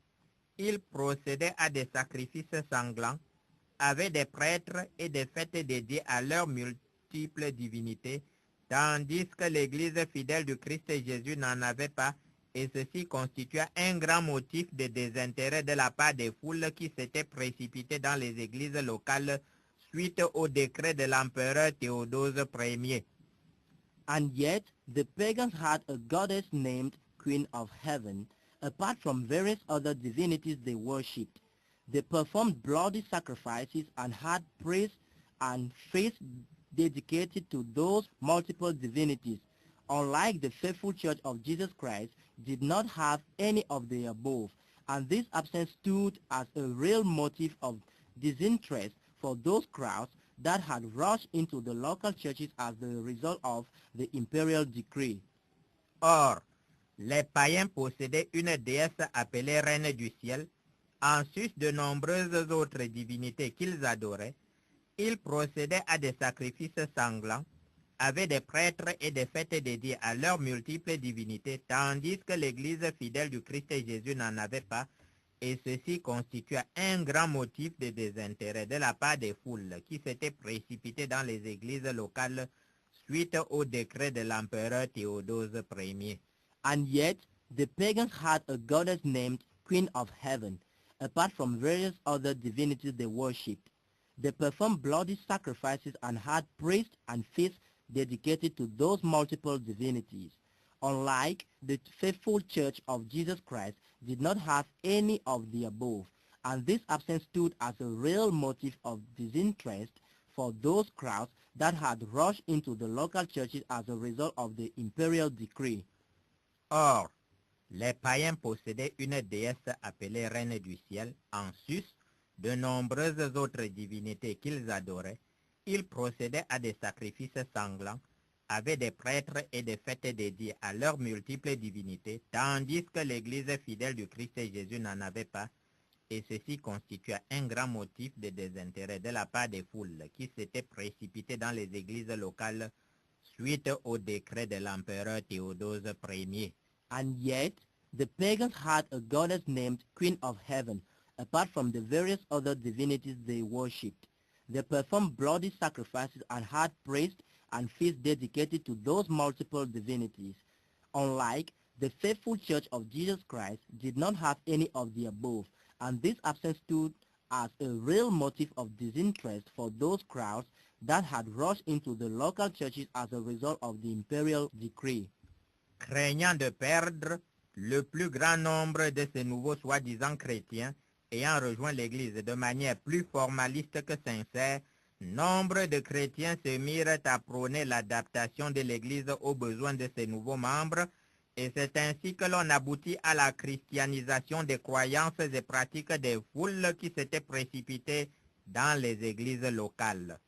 Speaker 2: Ils procédaient à des sacrifices sanglants, avaient des prêtres et des fêtes dédiées à leurs multiples divinités, tandis que l'Église fidèle du Christ Jésus n'en avait pas, et ceci constituait un grand motif de désintérêt de la part des foules qui s'étaient précipitées dans les églises locales suite au décret de l'empereur Théodose Ier.
Speaker 3: And yet, the pagans had a goddess named Queen of Heaven, apart from various other divinities they worshipped. They performed bloody sacrifices and had priests and feasts dedicated to those multiple divinities. Unlike the faithful Church of Jesus Christ, did not have any of the above, and this absence stood as a real motive of disinterest for those crowds that had rushed into the local churches as the result of the imperial decree.
Speaker 2: Or, les païens possédaient une déesse appelée Reine du Ciel, en sus de nombreuses autres divinités qu'ils adoraient. Ils procédaient à des sacrifices sanglants, avaient des prêtres et des fêtes dédiées à leurs multiples divinités, tandis que l'Église fidèle du Christ Jésus n'en avait pas, et ceci constituait un grand motif de désintérêt de la part des foules qui s'étaient précipitées dans les églises locales suite au décret de l'empereur Théodose Ier.
Speaker 3: And yet, the pagans had a goddess named Queen of Heaven, apart from various other divinities they worshipped. They performed bloody sacrifices and had priests and feasts dedicated to those multiple divinities. Unlike the faithful Church of Jesus Christ, did not have any of the above, and this absence stood as a real motive of disinterest for those crowds that had rushed into the local churches as a result of the imperial decree.
Speaker 2: Or, les païens possédaient une déesse appelée Reine du Ciel, en sus de nombreuses autres divinités qu'ils adoraient. Ils procédaient à des sacrifices sanglants, avaient des prêtres et des fêtes dédiées à leurs multiples divinités, tandis que l'Église fidèle du Christ Jésus n'en avait pas, et ceci constituait un grand motif de désintérêt de la part des foules qui s'étaient précipitées dans les églises locales suite au décret de l'empereur Théodose Ier.
Speaker 3: And yet, the pagans had a goddess named Queen of Heaven, apart from the various other divinities they worshipped. They performed bloody sacrifices and had priests and feasts dedicated to those multiple divinities. Unlike the faithful Church of Jesus Christ did not have any of the above, and this absence stood as a real motive of disinterest for those crowds that had rushed into the local churches as a result of the imperial decree.
Speaker 2: Craignant de perdre le plus grand nombre de ces nouveaux soi-disant chrétiens ayant rejoint l'Église de manière plus formaliste que sincère, nombre de chrétiens se mirent à prôner l'adaptation de l'Église aux besoins de ses nouveaux membres, et c'est ainsi que l'on aboutit à la christianisation des croyances et pratiques des foules qui s'étaient précipitées dans les églises locales.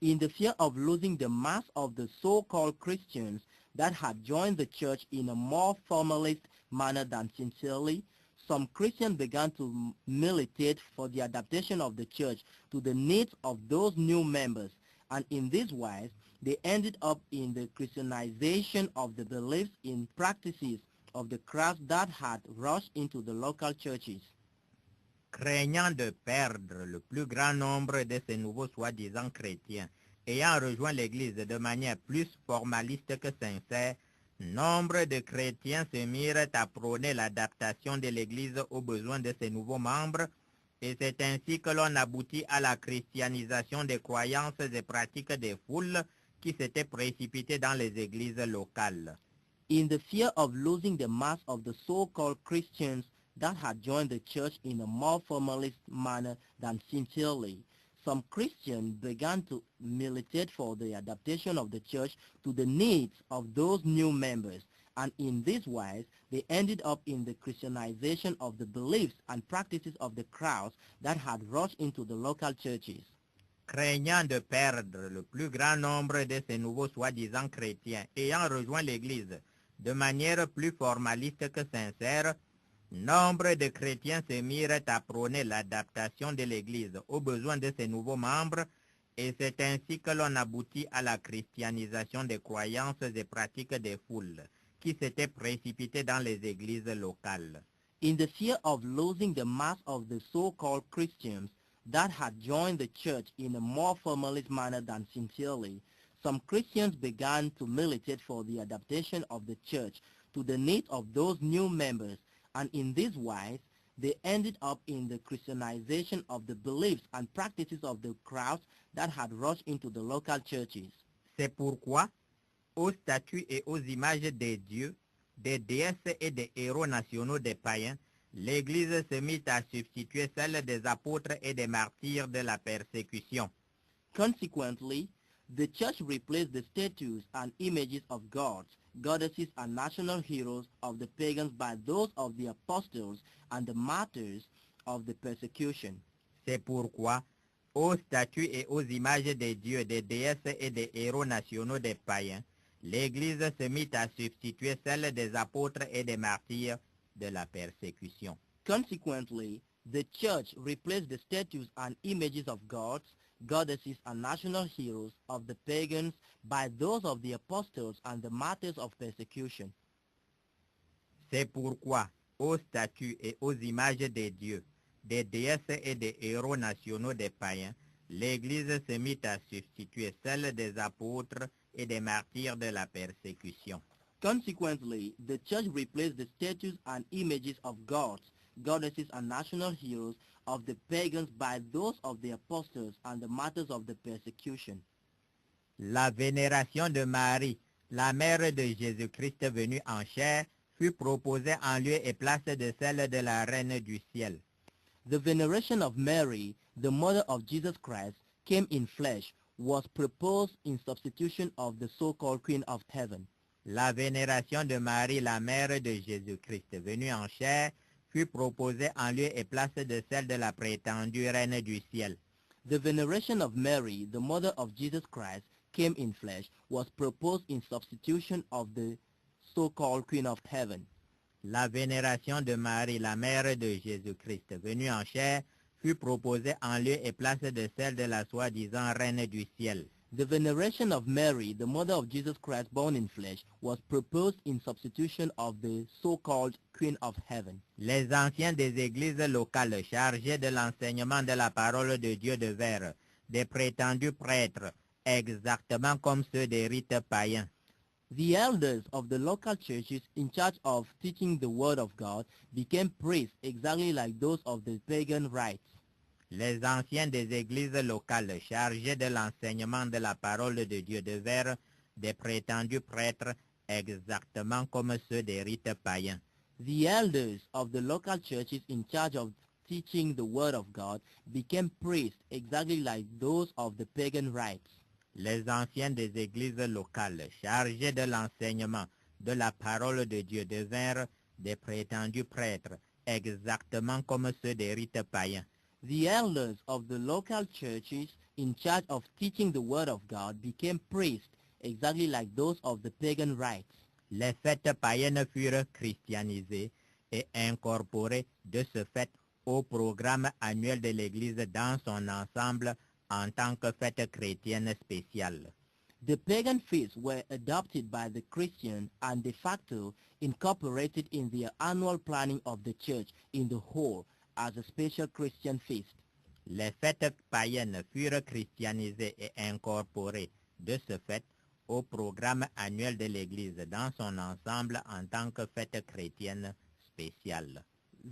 Speaker 3: In the fear of losing the mass of the so-called Christians that had joined the church in a more formalist manner than sincerely, some Christians began to militate for the adaptation of the church to the needs of those new members, and in this wise, they ended up in the Christianization of the beliefs and practices of the crowds that had rushed into the local churches.
Speaker 2: Craignant de perdre le plus grand nombre de ces nouveaux soi-disant chrétiens ayant rejoint l'Église de manière plus formaliste que sincère, nombre de chrétiens se mirent à prôner l'adaptation de l'Église aux besoins de ses nouveaux membres, et c'est ainsi que l'on aboutit à la christianisation des croyances et pratiques des foules qui s'étaient précipitées dans les églises locales.
Speaker 3: In the fear of losing the mass of the so-called Christians that had joined the church in a more formalist manner than sincerely, some Christians began to militate for the adaptation of the church to the needs of those new members, and in this wise, they ended up in the Christianization of the beliefs and practices of the crowds that had rushed into the local churches.
Speaker 2: Craignant de perdre le plus grand nombre de ces nouveaux soi-disant chrétiens ayant rejoint l'Église de manière plus formaliste que sincère, nombre de chrétiens se mirent à prôner l'adaptation de l'Église aux besoins de ses nouveaux membres, et c'est ainsi que l'on aboutit à la christianisation des croyances et pratiques des foules qui s'étaient précipitées dans les églises locales.
Speaker 3: In the fear of losing the mass of the so-called Christians that had joined the church in a more formalist manner than sincerely, some Christians began to militate for the adaptation of the church to the needs of those new members, and in this wise, they ended up in the Christianization of the beliefs and practices of the crowds that had rushed into the local churches.
Speaker 2: C'est pourquoi, aux statues et aux images des dieux, des déesses et des héros nationaux des païens, l'Église se mit à substituer celle des apôtres et des martyrs de la persécution.
Speaker 3: Consequently, the church replaced the statues and images of gods, goddesses, and national heroes of the pagans by those of the apostles and the martyrs of the persecution.
Speaker 2: C'est pourquoi, aux statues et aux images des dieux, des déesses et des héros nationaux des païens, l'Église se mit à substituer celle des apôtres et des martyrs de la persécution.
Speaker 3: Consequently, the church replaced the statues and images of gods, goddesses, and national heroes of the pagans by those of the apostles and the martyrs of persecution.
Speaker 2: C'est pourquoi, aux statues et aux images des dieux, des déesses et des héros nationaux des païens, l'Église se mit à substituer celle des apôtres et des martyrs de la persécution.
Speaker 3: Consequently, the church replaced the statues and images of gods, goddesses, and national heroes of the pagans by those of the apostles and the martyrs of the persecution.
Speaker 2: La vénération de Marie, la mère de Jésus-Christ venu en chair, fut proposée en lieu et place de celle de la Reine du ciel.
Speaker 3: The veneration of Mary, the mother of Jesus Christ, came in flesh, was proposed in substitution of the so-called Queen of Heaven.
Speaker 2: La vénération de Marie, la mère de Jésus-Christ venu en chair, fut proposée en lieu et place de celle de la prétendue Reine du ciel.
Speaker 3: The veneration of Mary, the mother of Jesus Christ, came in flesh, was proposed in substitution of the so-called Queen of Heaven.
Speaker 2: La vénération de Marie, la mère de Jésus-Christ venue en chair, fut proposée en lieu et place de celle de la soi-disant Reine du ciel.
Speaker 3: The veneration of Mary, the mother of Jesus Christ born in flesh, was proposed in substitution of the so-called Queen of Heaven.
Speaker 2: Les anciens des églises locales chargés de l'enseignement de la parole de Dieu devinrent, des prétendus prêtres, exactement comme ceux des rites païens.
Speaker 3: The elders of the local churches in charge of teaching the word of God became priests exactly like those of the pagan rites.
Speaker 2: Les anciens des églises locales chargés de l'enseignement de la parole de Dieu devinrent des prétendus prêtres exactement comme ceux des rites païens.
Speaker 3: The elders of the local churches in charge of teaching the word of God became priests exactly like those of the pagan rites.
Speaker 2: Les anciens des églises locales chargés de l'enseignement de la parole de Dieu devinrent des prétendus prêtres exactement comme ceux des rites païens.
Speaker 3: The elders of the local churches in charge of teaching the word of God became priests exactly like those of the pagan rites.
Speaker 2: Les fêtes païennes furent christianisées et incorporées de ce fait au programme annuel de l'Église dans son ensemble en tant que fête chrétienne spéciale.
Speaker 3: The pagan feasts were adopted by the Christians and de facto incorporated in the annual planning of the church in the whole as a special Christian feast.
Speaker 2: Les fêtes païennes furent christianisées et incorporées de ce fait au programme annuel de l'Église dans son ensemble en tant que fête chrétienne spéciale.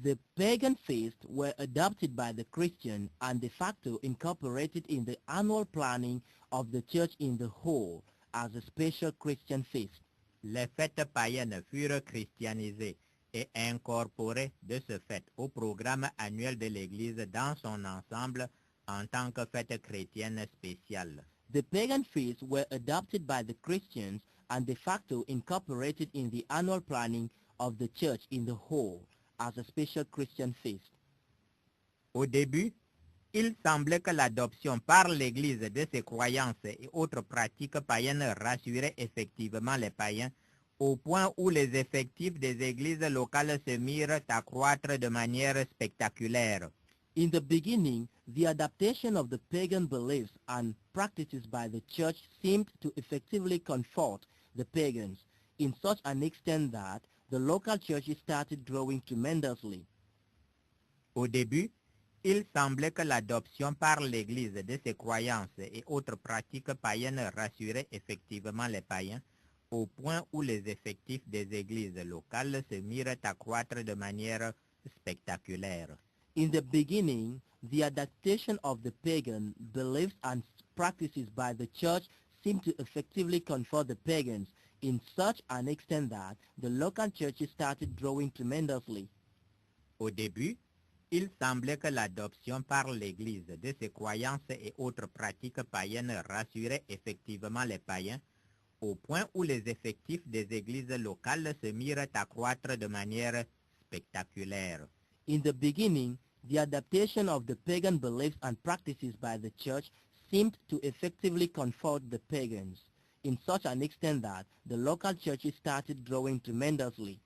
Speaker 3: The pagan feasts were adopted by the Christian and de facto incorporated in the annual planning of the church in the whole as a special Christian feast.
Speaker 2: Les fêtes païennes furent christianisées et incorporées de ce fait au programme annuel de l'Église dans son ensemble en tant que fête chrétienne spéciale.
Speaker 3: The pagan feasts were adopted by the Christians and de facto incorporated in the annual planning of the church in the whole as a special Christian feast.
Speaker 2: Au début, il semblait que l'adoption par l'Église de ces croyances et autres pratiques païennes rassurait effectivement les païens, au point où les effectifs des églises locales se mirent à croître de manière spectaculaire.
Speaker 3: In the beginning, the adaptation of the pagan beliefs and practices by the church seemed to effectively comfort the pagans, in such an extent that the local churches started growing tremendously.
Speaker 2: Au début, il semblait que l'adoption par l'Église de ces croyances et autres pratiques païennes rassurait effectivement les païens, au point où les effectifs des églises locales se mirent à croître de manière spectaculaire.
Speaker 3: In the beginning, the adaptation of the pagan beliefs and practices by the church seemed to effectively comfort the pagans, in such an extent that the local churches started growing tremendously.
Speaker 2: Au début, il semblait que l'adoption par l'Église de ces croyances et autres pratiques païennes rassurait effectivement les païens, au point où les effectifs des églises locales se mirent à croître de manière spectaculaire.
Speaker 3: In the beginning, the adaptation of the pagan beliefs and practices by the church seemed to effectively comfort the pagans, in such an extent that the local churches started growing tremendously.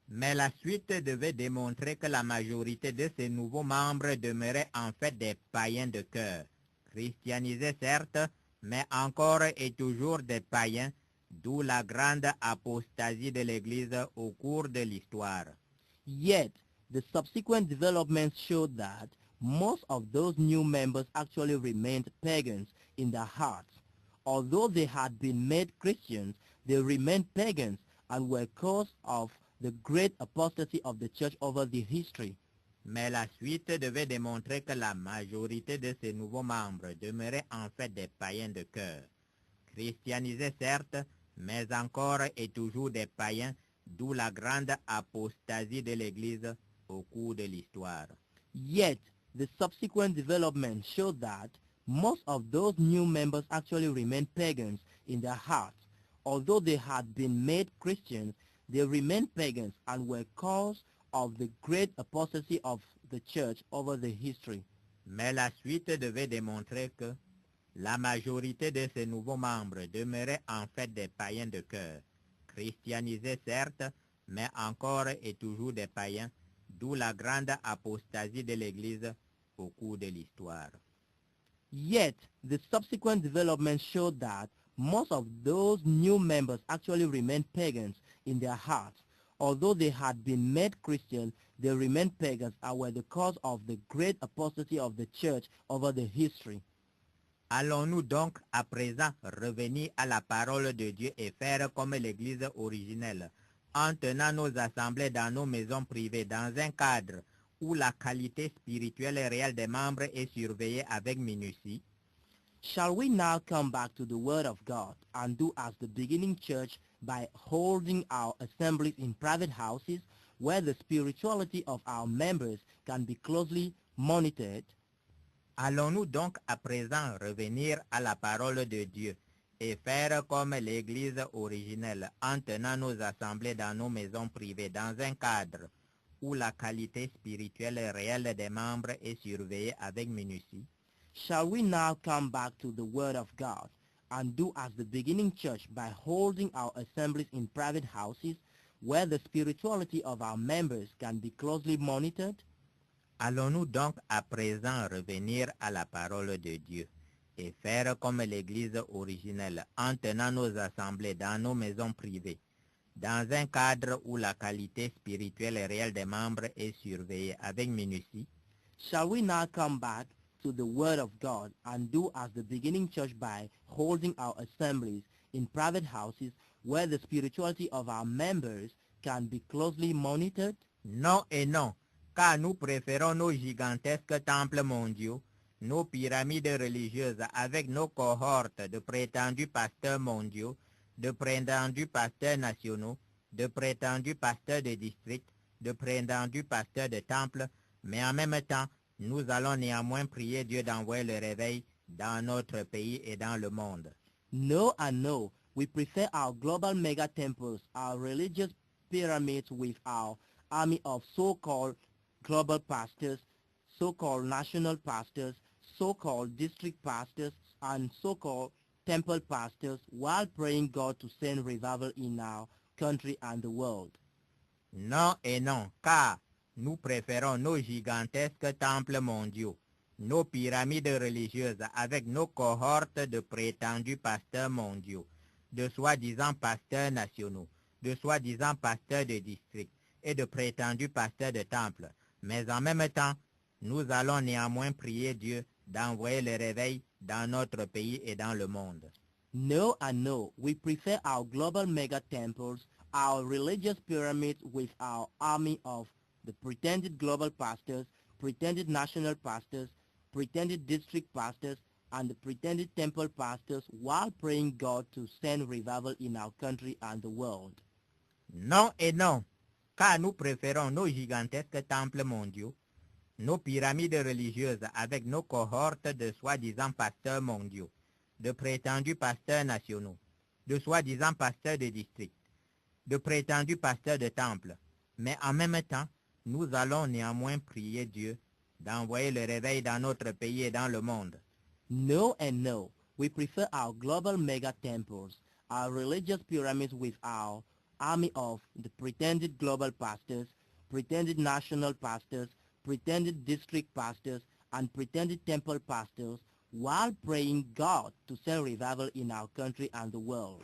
Speaker 2: Mais la suite devait démontrer que la majorité de ces nouveaux membres demeuraient en fait des païens de cœur, christianisés certes, mais encore et toujours des païens, d'où la grande apostasie de l'Église au cours de l'histoire.
Speaker 3: Yet, the subsequent developments showed that most of those new members actually remained pagans in their hearts. Although they had been made Christians, they remained pagans and were cause of the great apostasy of the church over the history.
Speaker 2: Mais la suite devait démontrer que la majorité de ces nouveaux membres demeuraient en fait des païens de cœur, christianisés certes, mais encore et toujours des païens, d'où la grande apostasie de l'Église au cours de l'histoire.
Speaker 3: Yet, the subsequent developments showed that most of those new members actually remained pagans in their hearts. Although they had been made Christians, they remained pagans and were cause of the great apostasy of the church over the history.
Speaker 2: Mais la suite devait démontrer que la majorité de ces nouveaux membres demeuraient en fait des païens de cœur, christianisés certes, mais encore et toujours des païens, d'où la grande apostasie de l'Église au cours de l'histoire.
Speaker 3: Yet, the subsequent developments showed that most of those new members actually remained pagans in their hearts. Although they had been made Christian, they remained pagans and were the cause of the great apostasy of the church over the history.
Speaker 2: Allons-nous donc à présent revenir à la parole de Dieu et faire comme l'Église originelle, en tenant nos assemblées dans nos maisons privées, dans un cadre où la qualité spirituelle et réelle des membres est surveillée avec minutie?
Speaker 3: Shall we now come back to the Word of God and do as the beginning church by holding our assemblies in private houses where the spirituality of our members can be closely monitored?
Speaker 2: Allons-nous donc à présent revenir à la parole de Dieu et faire comme l'Église originelle en tenant nos assemblées dans nos maisons privées dans un cadre où la qualité spirituelle et réelle des membres est surveillée avec minutie?
Speaker 3: Shall we now come back to the Word of God and do as the beginning church by holding our assemblies in private houses where the spirituality of our members can be closely monitored?
Speaker 2: Allons-nous donc à présent revenir à la parole de Dieu et faire comme l'Église originelle en tenant nos assemblées dans nos maisons privées, dans un cadre où la qualité spirituelle et réelle des membres est surveillée avec minutie?
Speaker 3: Shall we now come back to the Word of God and do as the beginning church by holding our assemblies in private houses where the spirituality of our members can be closely monitored?
Speaker 2: Non et non, car nous préférons nos gigantesques temples mondiaux, nos pyramides religieuses avec nos cohortes de prétendus pasteurs mondiaux, de prétendus pasteurs nationaux, de prétendus pasteurs de district, de prétendus pasteurs de temples, mais en même temps, nous allons néanmoins prier Dieu d'envoyer le réveil dans notre pays et dans le monde.
Speaker 3: No and no. We prefer our global mega temples, our religious pyramids with our army of so-called global pastors, so-called national pastors, so-called district pastors, and so-called temple pastors while praying God to send revival in our country and the world.
Speaker 2: Non et non, car nous préférons nos gigantesques temples mondiaux, nos pyramides religieuses avec nos cohortes de prétendus pasteurs mondiaux, de soi-disant pasteurs nationaux, de soi-disant pasteurs de district et de prétendus pasteurs de temples. Mais en même temps, nous allons néanmoins prier Dieu d'envoyer le réveil dans notre pays et dans le monde.
Speaker 3: No and no. We prefer our global mega temples, our religious pyramids with our army of the pretended global pastors, pretended national pastors, pretended district pastors, and the pretended temple pastors while praying God to send revival in our country and the world.
Speaker 2: Non et non, car nous préférons nos gigantesques temples mondiaux, nos pyramides religieuses avec nos cohortes de soi-disant pasteurs mondiaux, de prétendus pasteurs nationaux, de soi-disant pasteurs de district, de prétendus pasteurs de temples. Mais en même temps, nous allons néanmoins prier Dieu d'envoyer le réveil dans notre pays et dans le monde.
Speaker 3: No and no. We prefer our global mega temples, our religious pyramids with our army of the pretended global pastors, pretended national pastors, pretended district pastors, and pretended temple pastors while praying God to send revival in our country and the world.